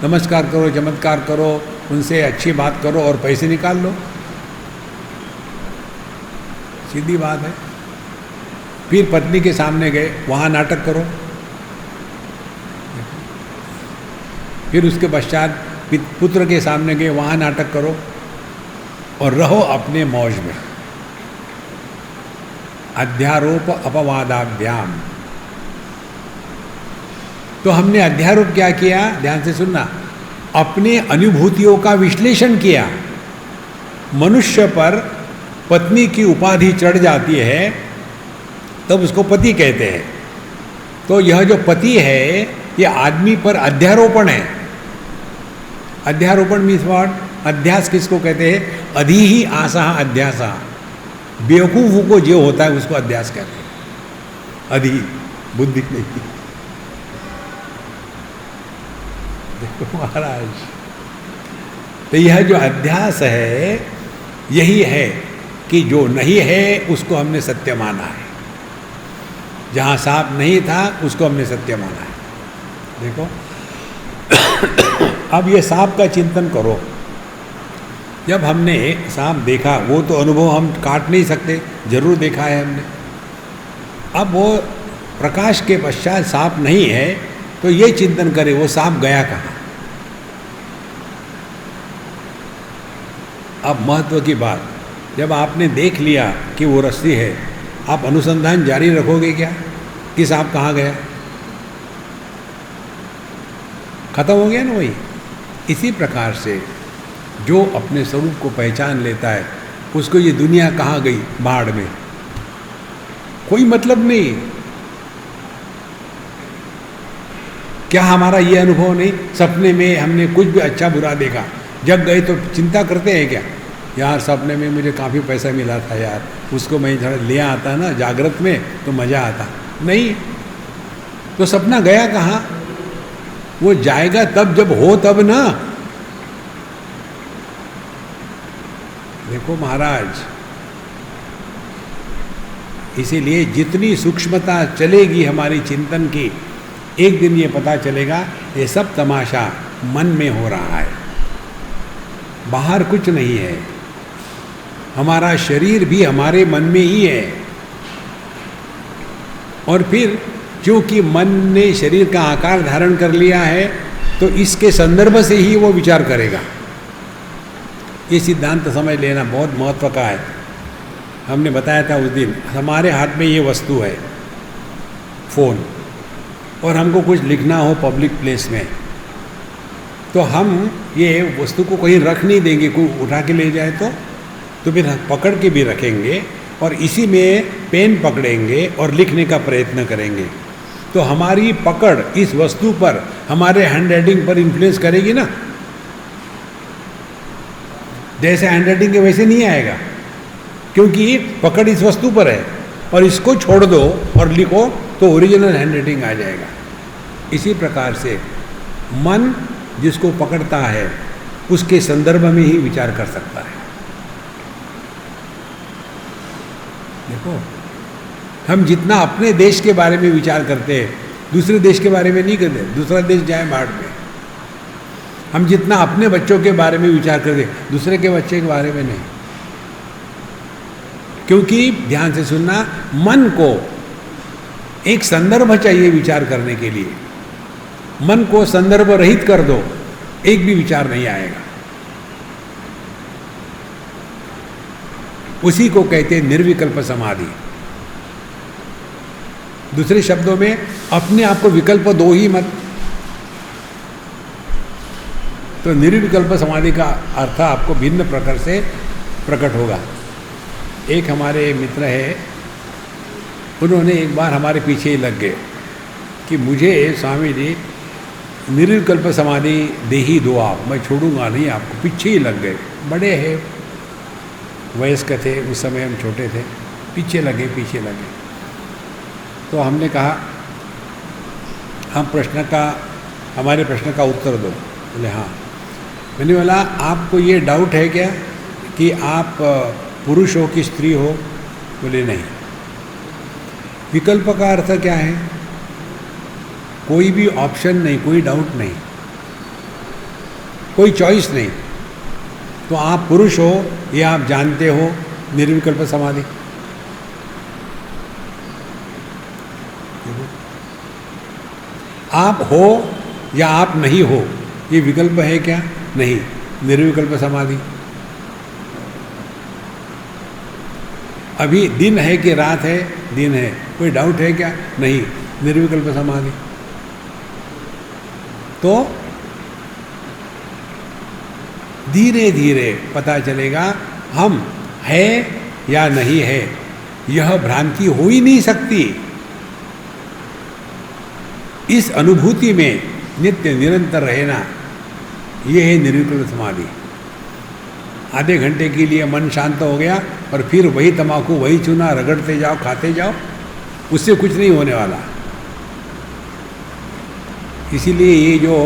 नमस्कार करो, चमत्कार करो, उनसे अच्छी बात करो और पैसे निकाल लो, सीधी बात है। फिर पत्नी के सामने गए, वहाँ नाटक करो। फिर उसके पश्चात पुत्र के सामने गए, वहाँ नाटक करो, और रहो अपने मौज में। अध्यारोप अपवादाभ्याम। तो हमने अध्यारोप क्या किया? ध्यान से सुनना। अपने अनुभूतियों का विश्लेषण किया। मनुष्य पर पत्नी की उपाधि चढ़ जाती है तब उसको पति कहते हैं। तो यह जो पति है, ये आदमी पर अध्यारोपण है। अध्यारोपण मीन्स व्हाट? अध्यास किसको कहते हैं? अधि ही आसा अध्यासा। बेवकूफों को जो होता है उसको अध्यास कहते हैं, अधि, बुद्धि नहीं। देखो महाराज, तो यह जो अध्यास है, यही है कि जो नहीं है उसको हमने सत्य माना है, जहाँ सांप नहीं था उसको हमने सत्य माना है। देखो, अब ये सांप का चिंतन करो। जब हमने सांप देखा, वो तो अनुभव हम काट नहीं सकते, जरूर देखा है हमने। अब वो प्रकाश के पश्चात सांप नहीं है, तो ये चिंतन करें वो सांप गया कहाँ। अब महत्व की बात, जब आपने देख लिया कि वो रस्सी है, आप अनुसंधान जारी रखोगे क्या कि सांप कहाँ गया? खत्म हो गया ना वही। इसी प्रकार से जो अपने स्वरूप को पहचान लेता है, उसको ये दुनिया कहाँ गई बाढ़ में, कोई मतलब नहीं। क्या हमारा ये अनुभव नहीं? सपने में हमने कुछ भी अच्छा बुरा देखा, जग गए तो चिंता करते हैं क्या? यार सपने में मुझे काफ़ी पैसा मिला था यार, उसको मैं थोड़ा ले आता ना जागृत में तो मज़ा आता। नहीं, तो सपना गया कहाँ? वो जाएगा तब जब हो तब ना। देखो महाराज, इसीलिए जितनी सूक्ष्मता चलेगी हमारी चिंतन की, एक दिन ये पता चलेगा ये सब तमाशा मन में हो रहा है, बाहर कुछ नहीं है। हमारा शरीर भी हमारे मन में ही है, और फिर क्योंकि मन ने शरीर का आकार धारण कर लिया है, तो इसके संदर्भ से ही वो विचार करेगा। ये सिद्धांत समझ लेना बहुत महत्व का है। हमने बताया था उस दिन, हमारे हाथ में ये वस्तु है फ़ोन, और हमको कुछ लिखना हो पब्लिक प्लेस में, तो हम ये वस्तु को कहीं रख नहीं देंगे, कोई उठा के ले जाए तो फिर पकड़ के भी रखेंगे और इसी में पेन पकड़ेंगे और लिखने का प्रयत्न करेंगे। तो हमारी पकड़ इस वस्तु पर हमारे हैंड राइटिंग पर इन्फ्लुएंस करेगी ना। जैसे हैंड राइटिंग के वैसे नहीं आएगा, क्योंकि पकड़ इस वस्तु पर है, और इसको छोड़ दो और लिखो तो ओरिजिनल हैंड राइटिंग आ जाएगा। इसी प्रकार से मन जिसको पकड़ता है उसके संदर्भ में ही विचार कर सकता है। देखो, हम जितना अपने देश के बारे में विचार करते हैं, दूसरे देश के बारे में नहीं करते। दूसरा देश जाए बाढ़ में। हम जितना अपने बच्चों के बारे में विचार करते, दूसरे के बच्चे के बारे में नहीं। क्योंकि ध्यान से सुनना, मन को एक संदर्भ चाहिए विचार करने के लिए। मन को संदर्भ रहित कर दो, एक भी विचार नहीं आएगा। उसी को कहते हैं निर्विकल्प समाधि। दूसरे शब्दों में, अपने आप को विकल्प दो ही मत। तो निर्विकल्प समाधि का अर्थ आपको भिन्न प्रकार से प्रकट होगा। एक हमारे मित्र है, उन्होंने एक बार हमारे पीछे ही लग गए कि मुझे स्वामी जी निर्विकल्प समाधि दे ही दो आप, मैं छोड़ूंगा नहीं आपको। पीछे ही लग गए। बड़े हैं, वयस्क थे, उस समय हम छोटे थे। पीछे लगे। तो हमने कहा हमारे प्रश्न का उत्तर दो। बोले हाँ। मैंने बोला, आपको ये डाउट है क्या कि आप पुरुष हो कि स्त्री हो? बोले नहीं। विकल्प का अर्थ क्या है? कोई भी ऑप्शन नहीं, कोई डाउट नहीं, कोई चॉइस नहीं। तो आप पुरुष हो ये आप जानते हो, निर्विकल्प समाधि। आप हो या आप नहीं हो, ये विकल्प है क्या? नहीं, निर्विकल्प समाधि। अभी दिन है कि रात है? दिन है। कोई डाउट है क्या? नहीं, निर्विकल्प समाधि। तो धीरे धीरे पता चलेगा हम है या नहीं है। यह भ्रांति हो ही नहीं सकती। इस अनुभूति में नित्य निरंतर रहना, यह है निर्विकल्प समाधि। आधे घंटे के लिए मन शांत हो गया और फिर वही तम्बाकू, वही चूना रगड़ते जाओ, खाते जाओ, उससे कुछ नहीं होने वाला। इसीलिए ये जो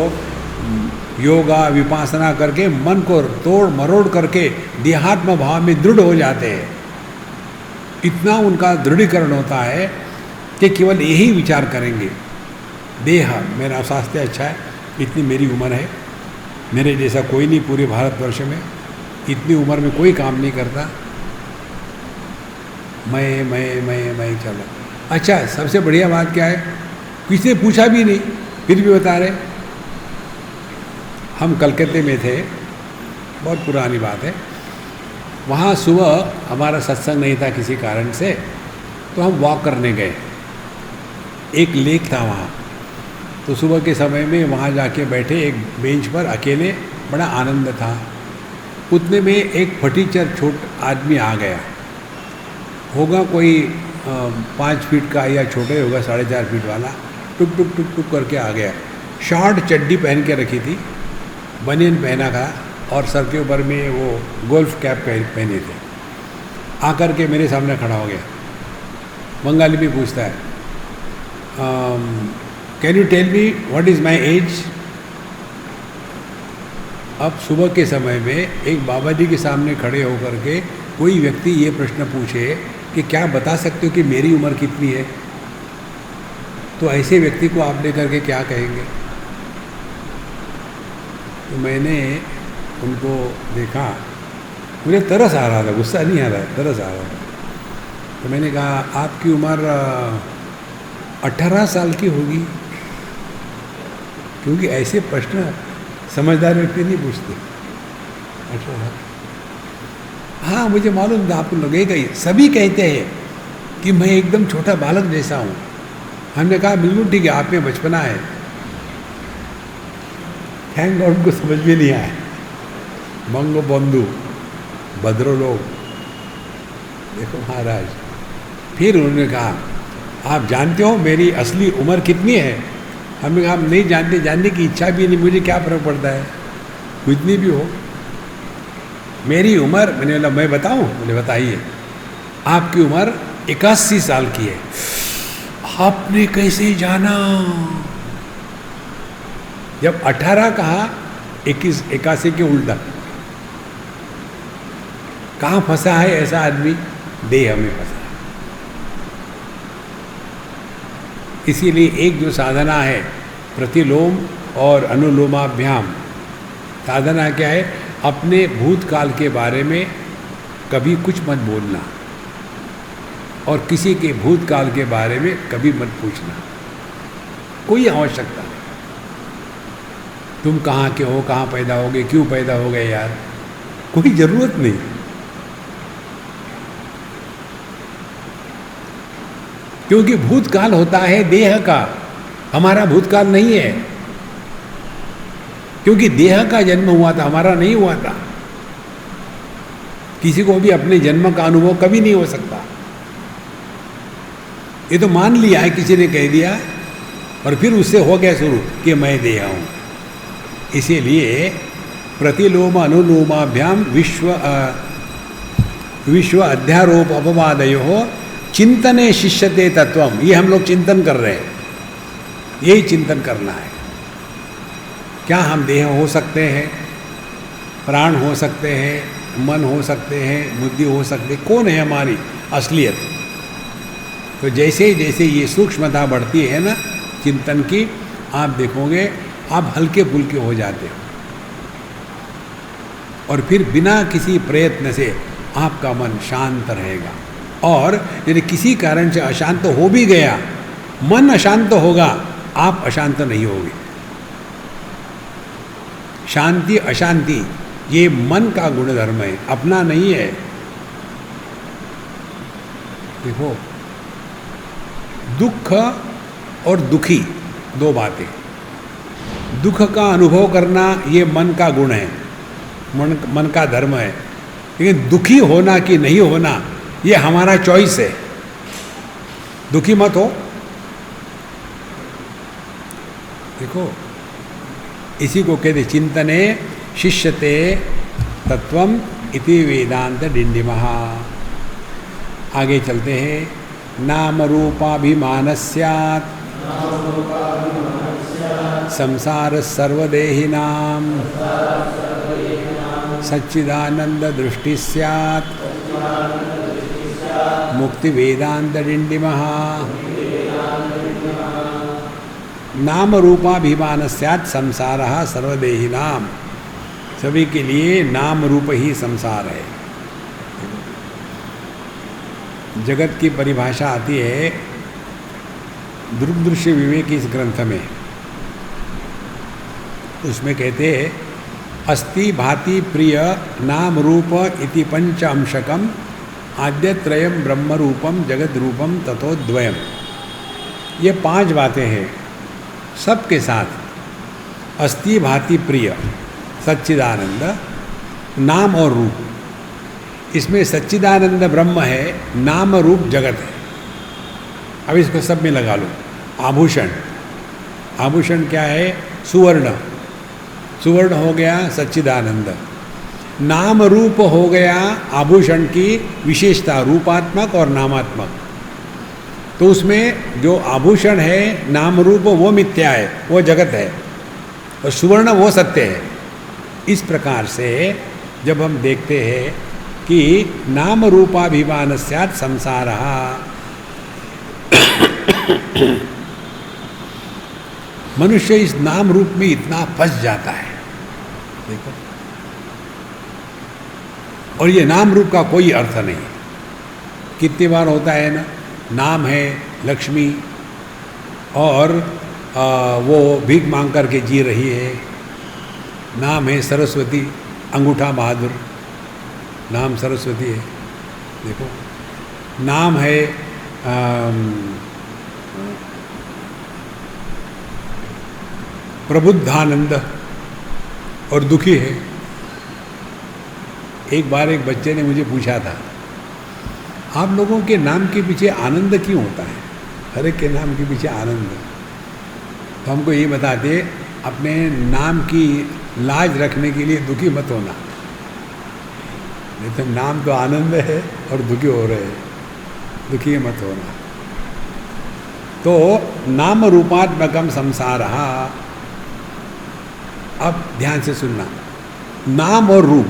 योगा विपासना करके मन को तोड़ मरोड़ करके देहात्म भाव में दृढ़ हो जाते हैं, इतना उनका दृढ़ीकरण होता है कि केवल यही विचार करेंगे, देह मेरा स्वास्थ्य अच्छा है, इतनी मेरी उम्र है, मेरे जैसा कोई नहीं पूरे भारतवर्ष में, इतनी उम्र में कोई काम नहीं करता, मैं चलो। अच्छा, सबसे बढ़िया बात क्या है, किसी ने पूछा भी नहीं फिर भी बता रहे। हम कलकत्ते में थे, बहुत पुरानी बात है। वहाँ सुबह हमारा सत्संग नहीं था किसी कारण से, तो हम वॉक करने गए। एक लेक था वहाँ, तो सुबह के समय में वहाँ जाके बैठे एक बेंच पर अकेले, बड़ा आनंद था। उतने में एक फटीचर छोटा आदमी आ गया, होगा कोई 5 फीट का या छोटे होगा 4.5 फीट वाला, टुक टुक टुक टुक करके आ गया। शॉर्ट चड्डी पहन के रखी थी, बनियन पहना था और सर के ऊपर में वो गोल्फ कैप पहने थे। आकर के मेरे सामने खड़ा हो गया, बंगाली में पूछता है, can you tell me what is my age? अब सुबह के समय में एक बाबा जी के सामने खड़े होकर के कोई व्यक्ति ये प्रश्न पूछे कि क्या बता सकते हो कि मेरी उम्र कितनी है, तो ऐसे व्यक्ति को आप लेकर के क्या कहेंगे? तो मैंने उनको देखा, मुझे तरस आ रहा था, गुस्सा नहीं आ रहा, तरस आ रहा था। तो मैंने कहा, आपकी उम्र 18 साल की होगी। क्योंकि ऐसे प्रश्न समझदार व्यक्ति नहीं पूछते। अच्छा, हाँ मुझे मालूम था आपको लगेगा ही, सभी कहते हैं कि मैं एकदम छोटा बालक जैसा हूँ। हमने कहा बिल्कुल ठीक है, आप में बचपना है। थैंक गॉड को समझ में नहीं आया। मंगो बंधु भद्रो लोग, देखो महाराज। फिर उन्होंने कहा आप जानते हो मेरी असली उम्र कितनी है? हमने कहा आप नहीं जानते, जानने की इच्छा भी नहीं, मुझे क्या फर्क पड़ता है, कितनी भी हो। मेरी उम्र, मैंने बोला मैं बताऊं? बोले बताइए। आपकी उम्र 81 साल की है। आपने कैसे जाना? जब 18 कहा, 81 के उल्टा। कहाँ फंसा है ऐसा आदमी? देह में फंसा है। इसीलिए एक जो साधना है प्रतिलोम और अनुलोमाभ्याम, साधना क्या है? अपने भूतकाल के बारे में कभी कुछ मत बोलना और किसी के भूतकाल के बारे में कभी मत पूछना। कोई आवश्यकता नहीं। तुम कहाँ के हो, कहाँ पैदा हो गए, क्यों पैदा हो गए यार, कोई जरूरत नहीं। क्योंकि भूतकाल होता है देह का, हमारा भूतकाल नहीं है। क्योंकि देह का जन्म हुआ था, हमारा नहीं हुआ था। किसी को भी अपने जन्म का अनुभव कभी नहीं हो सकता। ये तो मान लिया है, किसी ने कह दिया और फिर उससे हो गया शुरू कि मैं देह हूं। इसीलिए प्रतिलोम अनुलोमाभ्याम विश्व अध्यारोप अपवादयो चिंतने शिष्यते तत्वम। ये हम लोग चिंतन कर रहे हैं, यही चिंतन करना है। क्या हम देह हो सकते हैं, प्राण हो सकते हैं, मन हो सकते हैं, बुद्धि हो सकती है? कौन है हमारी असलियत? तो जैसे जैसे ये सूक्ष्मता बढ़ती है ना चिंतन की, आप देखोगे आप हल्के फुल्के हो जाते हो और फिर बिना किसी प्रयत्न से आपका मन शांत रहेगा। और यदि किसी कारण से अशांत हो भी गया, मन अशांत होगा, आप अशांत नहीं होगे। शांति अशांति ये मन का गुणधर्म है, अपना नहीं है। देखो, दुख और दुखी दो बातें। दुख का अनुभव करना ये मन का गुण है, मन का धर्म है। लेकिन दुखी होना कि नहीं होना ये हमारा चॉइस है। दुखी मत हो। देखो, इसी को कहते चिंतने शिष्यते तत्वम इति वेदांत डिंडिमः। आगे चलते हैं। नाम रूपाभिमानस्यात् संसार सर्वदेहिनां सच्चिदानंद दृष्टि स्यात् मुक्ति वेदांत डिंडिमः। नाम रूपाभिमान स्यात् संसारः सर्वदेहिनां। सभी के लिए नाम रूप ही संसार है। जगत की परिभाषा आती है दृग्दृश्य विवेक इस ग्रंथ में। उसमें कहते हैं अस्ति भाति प्रिय नाम रूप इति पंच अंशकम आद्यत्रयम ब्रह्म रूपम जगत रूपम ततो द्वयम। ये 5 बातें हैं सबके साथ। अस्ति भाति प्रिय सच्चिदानंद, नाम और रूप। इसमें सच्चिदानंद ब्रह्म है, नाम रूप जगत है। अब इसको सब में लगा लो। आभूषण, आभूषण क्या है? सुवर्ण, सुवर्ण हो गया सच्चिदानंद। नाम रूप हो गया आभूषण की विशेषता, रूपात्मक और नामात्मक। तो उसमें जो आभूषण है नाम रूप वो मिथ्या है, वो जगत है, और सुवर्ण वो सत्य है। इस प्रकार से जब हम देखते हैं कि नाम रूपाभिमान स्यात् संसारः, मनुष्य इस नाम रूप में इतना फंस जाता है। देखो, और ये नाम रूप का कोई अर्थ नहीं। कितनी बार होता है ना, नाम है लक्ष्मी और वो भीख मांग करके जी रही है। नाम है सरस्वती, अंगूठा बहादुर, नाम सरस्वती है। देखो, नाम है प्रबुद्धानंद और दुखी है। एक बार एक बच्चे ने मुझे पूछा था, आप लोगों के नाम के पीछे आनंद क्यों होता है? हर एक के नाम के पीछे आनंद। तो हमको ये बताते, अपने नाम की लाज रखने के लिए दुखी मत होना, नहीं तो नाम तो आनंद है और दुखी हो रहे हैं, दुखी मत होना। तो नाम रूपात्मकम संसारः। अब ध्यान से सुनना, नाम और रूप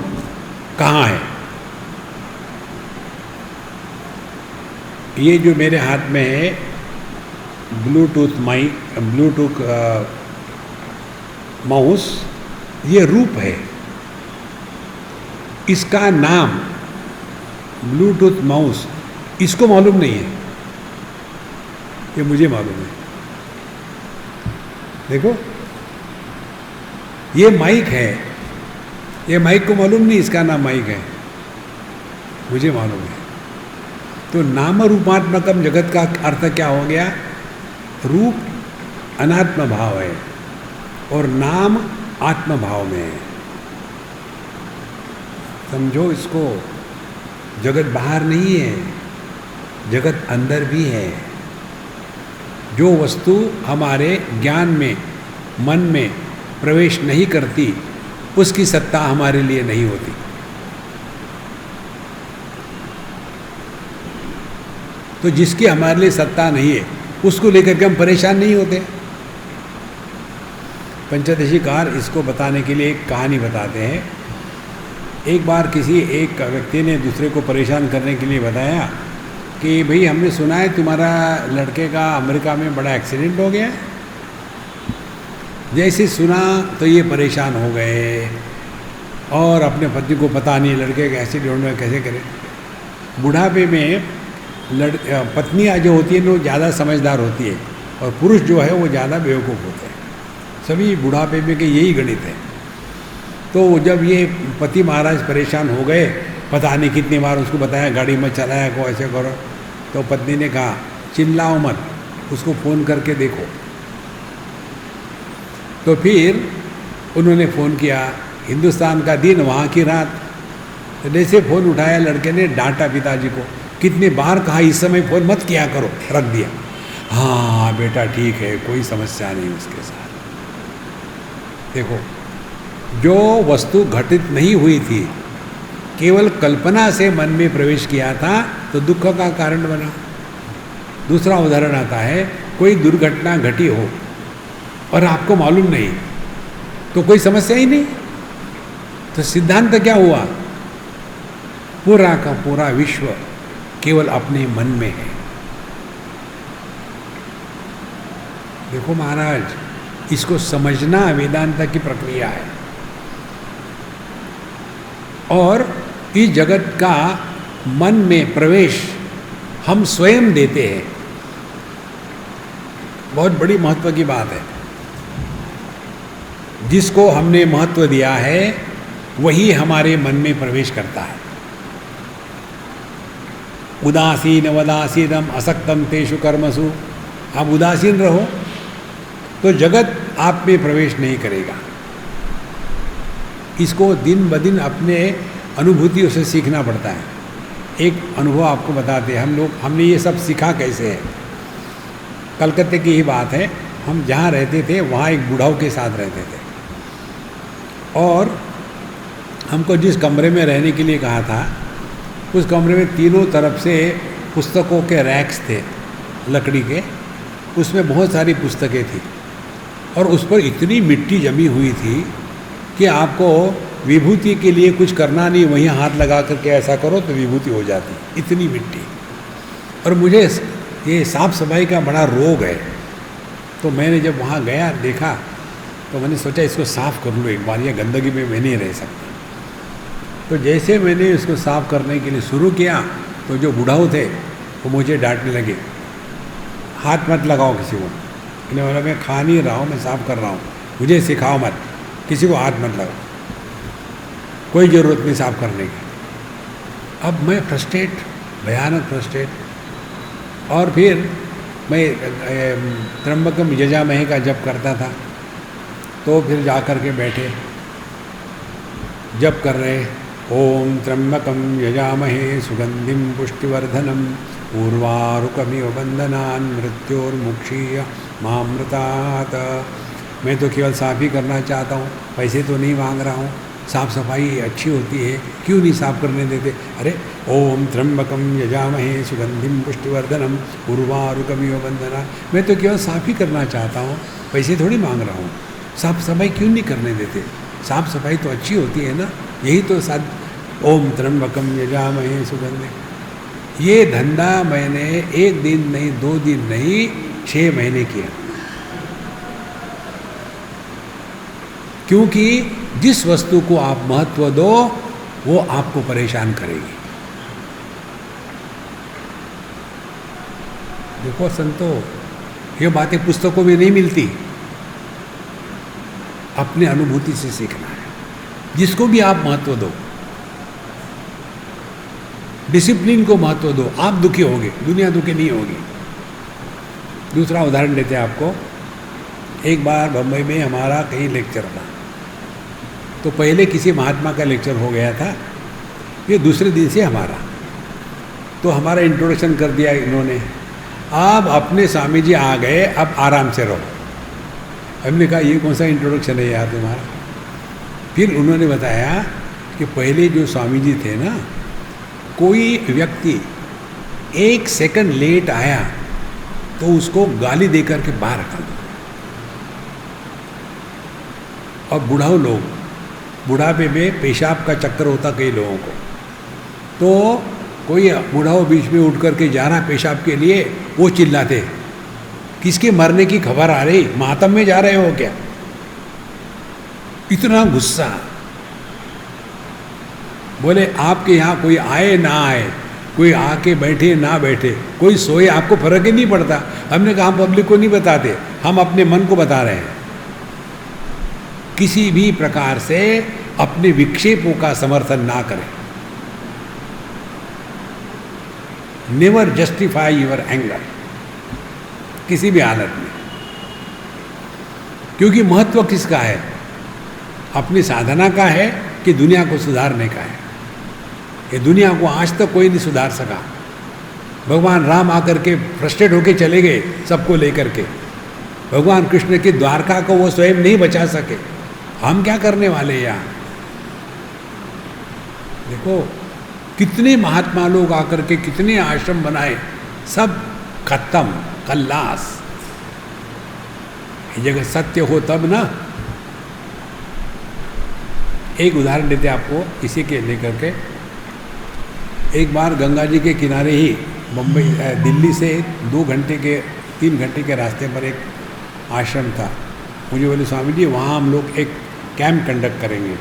कहाँ है? ये जो मेरे हाथ में है ब्लूटूथ माउस, ये रूप है। इसका नाम ब्लूटूथ माउस इसको मालूम नहीं है, ये मुझे मालूम है। देखो, ये माइक है, ये माइक को मालूम नहीं इसका नाम माइक है, मुझे मालूम है। तो नाम रूपात्मकम जगत का अर्थ क्या हो गया? रूप अनात्म भाव है और नाम आत्म भाव में है। समझो इसको, जगत बाहर नहीं है, जगत अंदर भी है। जो वस्तु हमारे ज्ञान में, मन में प्रवेश नहीं करती, उसकी सत्ता हमारे लिए नहीं होती। तो जिसकी हमारे लिए सत्ता नहीं है, उसको लेकर के हम परेशान नहीं होते। पंचदशीकार इसको बताने के लिए एक कहानी बताते हैं। एक बार किसी एक व्यक्ति ने दूसरे को परेशान करने के लिए बताया कि भाई, हमने सुना है तुम्हारा लड़के का अमेरिका में बड़ा एक्सीडेंट हो गया। जैसे सुना तो ये परेशान हो गए और अपने पति को पता नहीं लड़के का एक्सीडेंट में कैसे करें। बुढ़ापे में पत्नियाँ जो होती हैं वो ज़्यादा समझदार होती है और पुरुष जो है वो ज़्यादा बेवकूफ़ होते हैं। सभी बुढ़ापे में के यही गणित है। तो जब ये पति महाराज परेशान हो गए, पता नहीं कितनी बार उसको बताया गाड़ी मत चलाया को, ऐसे करो, तो पत्नी ने कहा चिल्लाओ मत, उसको फ़ोन करके देखो। तो फिर उन्होंने फ़ोन किया, हिंदुस्तान का दिन वहाँ की रात। तो जैसे फ़ोन उठाया, लड़के ने डांटा पिताजी को, कितनी बार कहा इस समय फ़ोन मत किया करो, रख दिया। हाँ बेटा ठीक है, कोई समस्या नहीं उसके साथ। देखो, जो वस्तु घटित नहीं हुई थी, केवल कल्पना से मन में प्रवेश किया था, तो दुख का कारण बना। दूसरा उदाहरण आता है, कोई दुर्घटना घटी हो और आपको मालूम नहीं, तो कोई समस्या ही नहीं। तो सिद्धांत क्या हुआ? पूरा का पूरा विश्व केवल अपने मन में है। देखो महाराज, इसको समझना वेदांत की प्रक्रिया है। और इस जगत का मन में प्रवेश हम स्वयं देते हैं। बहुत बड़ी महत्व की बात है। जिसको हमने महत्व दिया है वही हमारे मन में प्रवेश करता है। उदासीन वदासीनम असक्तम तेषु कर्मसु, आप उदासीन रहो तो जगत आप में प्रवेश नहीं करेगा। इसको दिन ब दिन अपने अनुभूतियों से सीखना पड़ता है। एक अनुभव आपको बताते हैं, हमने ये सब सीखा कैसे है। कलकत्ते की ही बात है, हम जहाँ रहते थे वहाँ एक बुढ़ाऊ के साथ रहते थे और हमको जिस कमरे में रहने के लिए कहा था, उस कमरे में तीनों तरफ से पुस्तकों के रैक्स थे लकड़ी के, उसमें बहुत सारी पुस्तकें थी और उस पर इतनी मिट्टी जमी हुई थी कि आपको विभूति के लिए कुछ करना नहीं, वहीं हाथ लगा करके ऐसा करो तो विभूति हो जाती, इतनी मिट्टी। और मुझे ये साफ सफाई का बड़ा रोग है, तो मैंने जब वहाँ गया देखा तो मैंने सोचा इसको साफ़ कर लूँ एक बार, ये गंदगी में मैं नहीं रह सकता। तो जैसे मैंने इसको साफ़ करने के लिए शुरू किया तो जो बुढ़ाऊ थे वो मुझे डांटने लगे, हाथ मत लगाओ किसी को, मैंने बोला मैं खा नहीं रहा हूँ, मैं साफ कर रहा हूँ, मुझे सिखाओ मत, किसी को हाथ मत लगाओ, कोई ज़रूरत नहीं साफ करने की। अब मैं फ्रस्ट्रेट, भयानक फ्रस्ट्रेट। और फिर मैं त्र्यंबकम यजामहे का जप करता था, तो फिर जा कर के बैठे जप कर रहे, ओम त्र्यंबकम यजामहे सुगंधिम पुष्टिवर्धनम उर्वारुकमिव बंधनान् मृत्योर्मुक्षीय मामृतात्। मैं तो केवल साफ ही करना चाहता हूँ, पैसे तो नहीं मांग रहा हूँ, साफ सफाई अच्छी होती है, क्यों नहीं साफ करने देते? अरे ओम त्र्यंबकम यजामहे सुगंधिम पुष्टिवर्धनम उर्वारुकमिव बंधनान्, मैं तो केवल साफ ही करना चाहता हूँ, पैसे थोड़ी मांग रहा हूँ, साफ सफाई क्यों नहीं करने देते? साफ सफाई तो अच्छी होती है ना, यही तो साथ ओम त्र्यंबकम यजामहे सुगंधिम। ये धंधा मैंने 1 दिन नहीं, 2 दिन नहीं, 6 महीने किया। क्योंकि जिस वस्तु को आप महत्व दो वो आपको परेशान करेगी। देखो संतो, ये बातें पुस्तकों में नहीं मिलती, अपने अनुभूति से सीखना है। जिसको भी आप महत्व दो, डिसिप्लिन को महत्व दो, आप दुखी होगे, दुनिया दुखी नहीं होगी। दूसरा उदाहरण देते हैं आपको। एक बार बम्बई में हमारा कहीं लेक्चर था, तो पहले किसी महात्मा का लेक्चर हो गया था, ये दूसरे दिन से हमारा, तो हमारा इंट्रोडक्शन कर दिया इन्होंने, अब अपने स्वामी जी आ गए, अब आराम से रहो। हमने कहा ये कौन सा इंट्रोडक्शन है यार तुम्हारा? फिर उन्होंने बताया कि पहले जो स्वामी जी थे ना, कोई व्यक्ति 1 सेकंड लेट आया तो उसको गाली देकर के बाहर रखा दो। और बुढ़ाओ लोग, बुढ़ापे में पेशाब का चक्कर होता कई लोगों को, तो कोई बुढ़ाओ बीच में उठ करके जा रहा पेशाब के लिए, वो चिल्लाते किसके मरने की खबर आ रही, मातम में जा रहे हो क्या? इतना गुस्सा। बोले आपके यहाँ कोई आए ना आए, कोई आके बैठे ना बैठे, कोई सोए, आपको फर्क ही नहीं पड़ता। हमने कहा हम पब्लिक को नहीं बताते, हम अपने मन को बता रहे हैं। किसी भी प्रकार से अपने विक्षेपों का समर्थन ना करें। नेवर जस्टिफाई योर एंगर, किसी भी हालत में। क्योंकि महत्व किसका है? अपनी साधना का है कि दुनिया को सुधारने का है? ये दुनिया को आज तक कोई नहीं सुधार सका। भगवान राम आकर के फ्रस्ट्रेट होके चले गए सबको लेकर के। भगवान कृष्ण की द्वारका को वो स्वयं नहीं बचा सके, हम क्या करने वाले यहाँ? देखो कितने महात्मा लोग आकर के कितने आश्रम बनाए, सब खत्म, कल्लास। ये जगह सत्य हो तब ना। एक उदाहरण देते आपको इसी के लेकर के। एक बार गंगा जी के किनारे ही मुंबई दिल्ली से 2 घंटे के 3 घंटे के रास्ते पर एक आश्रम था। मुझे बोले स्वामी जी वहाँ हम लोग एक कैंप कंडक्ट करेंगे।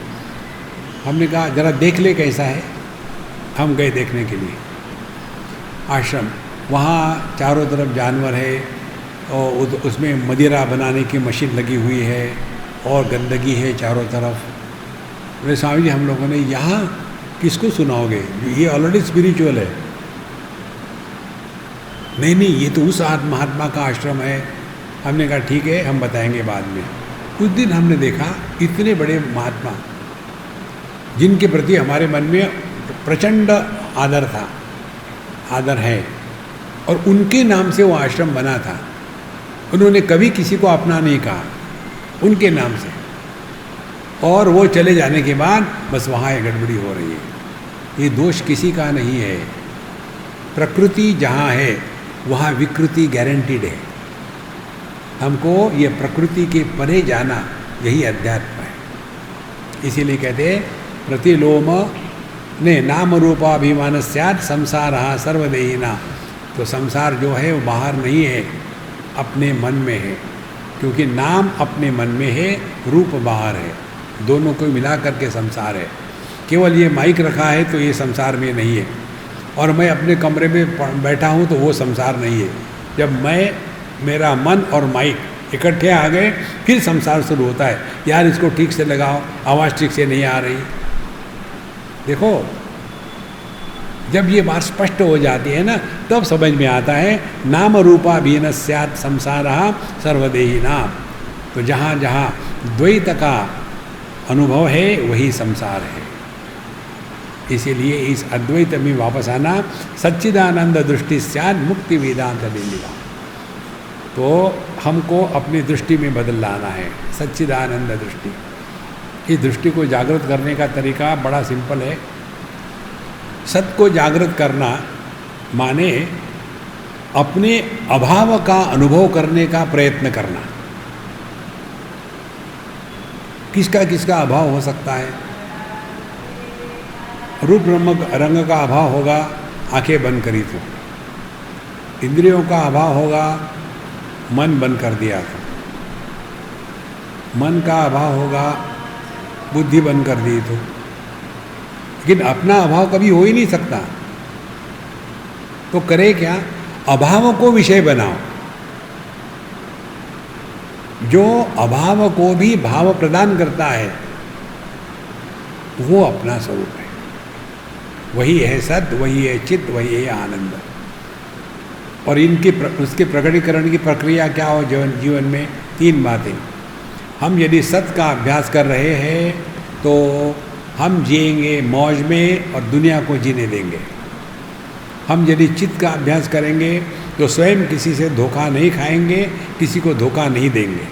हमने कहा ज़रा देख ले कैसा है। हम गए देखने के लिए आश्रम। वहाँ चारों तरफ जानवर है और उसमें मदिरा बनाने की मशीन लगी हुई है और गंदगी है चारों तरफ। बोले स्वामी जी हम लोगों ने यहाँ किसको सुनाओगे, ये ऑलरेडी स्पिरिचुअल है। नहीं नहीं ये तो उस महात्मा का आश्रम है। हमने कहा ठीक है हम बताएंगे बाद में। कुछ दिन हमने देखा इतने बड़े महात्मा जिनके प्रति हमारे मन में प्रचंड आदर था, आदर है, और उनके नाम से वो आश्रम बना था। उन्होंने कभी किसी को अपना नहीं कहा, उनके नाम से। और वो चले जाने के बाद बस वहाँ ये गड़बड़ी हो रही है। ये दोष किसी का नहीं है। प्रकृति जहाँ है वहाँ विकृति गारंटीड है। हमको ये प्रकृति के परे जाना, यही अध्यात्म है। इसीलिए कहते हैं प्रतिलोम ने नाम रूपाभिमान स्यात् संसार सर्वदेहिना। तो संसार जो है वो बाहर नहीं है, अपने मन में है। क्योंकि नाम अपने मन में है, रूप बाहर है। दोनों को मिला करके संसार है। केवल ये माइक रखा है तो ये संसार में नहीं है, और मैं अपने कमरे में बैठा हूँ तो वो संसार नहीं है। जब मैं, मेरा मन और माइक इकट्ठे आ गए, फिर संसार शुरू होता है। यार इसको ठीक से लगाओ, आवाज़ ठीक से नहीं आ रही। देखो, जब ये बात स्पष्ट हो जाती है ना, तब समझ में आता है नाम रूपा भीन स्यात् संसारः सर्वदेही नाम। तो जहाँ जहाँ द्वैत का अनुभव है वही संसार है। इसीलिए इस अद्वैत में वापस आना, सच्चिदानंद दृष्टि स्यात् मुक्ति वेदांत निनिवा। तो हमको अपनी दृष्टि में बदल लाना है, सच्चिदानंद दृष्टि। इस दृष्टि को जागृत करने का तरीका बड़ा सिंपल है। सत को जागृत करना माने अपने अभाव का अनुभव करने का प्रयत्न करना। किसका किसका अभाव हो सकता है? रूप रंग का अभाव होगा, आंखें बंद करी तो। इंद्रियों का अभाव होगा, मन बंद कर दिया था। मन का अभाव होगा, बुद्धि बंद कर दी तो। लेकिन अपना अभाव कभी हो ही नहीं सकता। तो करे क्या? अभाव को विषय बनाओ। जो अभाव को भी भाव प्रदान करता है वो अपना स्वरूप है। वही है सत, वही है चित्त, वही है आनंद। और इनके उसके प्रकटीकरण की प्रक्रिया क्या हो जीवन में? 3 बातें। हम यदि सत का अभ्यास कर रहे हैं तो हम जिएंगे मौज में और दुनिया को जीने देंगे। हम यदि चित्त का अभ्यास करेंगे तो स्वयं किसी से धोखा नहीं खाएंगे, किसी को धोखा नहीं देंगे।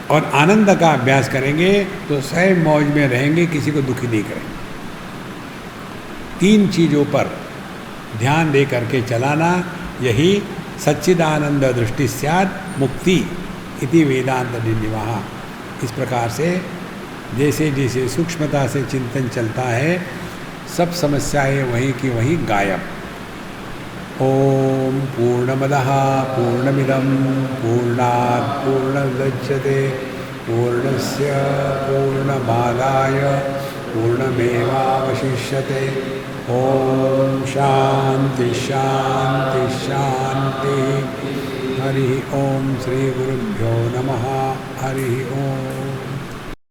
और आनंद का अभ्यास करेंगे तो स्वयं मौज में रहेंगे, किसी को दुखी नहीं करेंगे। 3 चीज़ों पर ध्यान दे करके चलाना, यही सच्चिदानंद दृष्टि स्यात् मुक्ति इति वेदांत निनिवाः। इस प्रकार से जैसे जैसे सूक्ष्मता से चिंतन चलता है, सब समस्याएं वहीं की वहीं गायब। ओम पूर्णमदः पूर्णमिदं पूर्णात् पूर्णमुदच्यते पूर्णस्य पूर्णमादाय पूर्णमेवावशिष्यते। ओम शांति शांति शांति। हरि ओम। श्री गुरुभ्यो नमः। हरि ओम।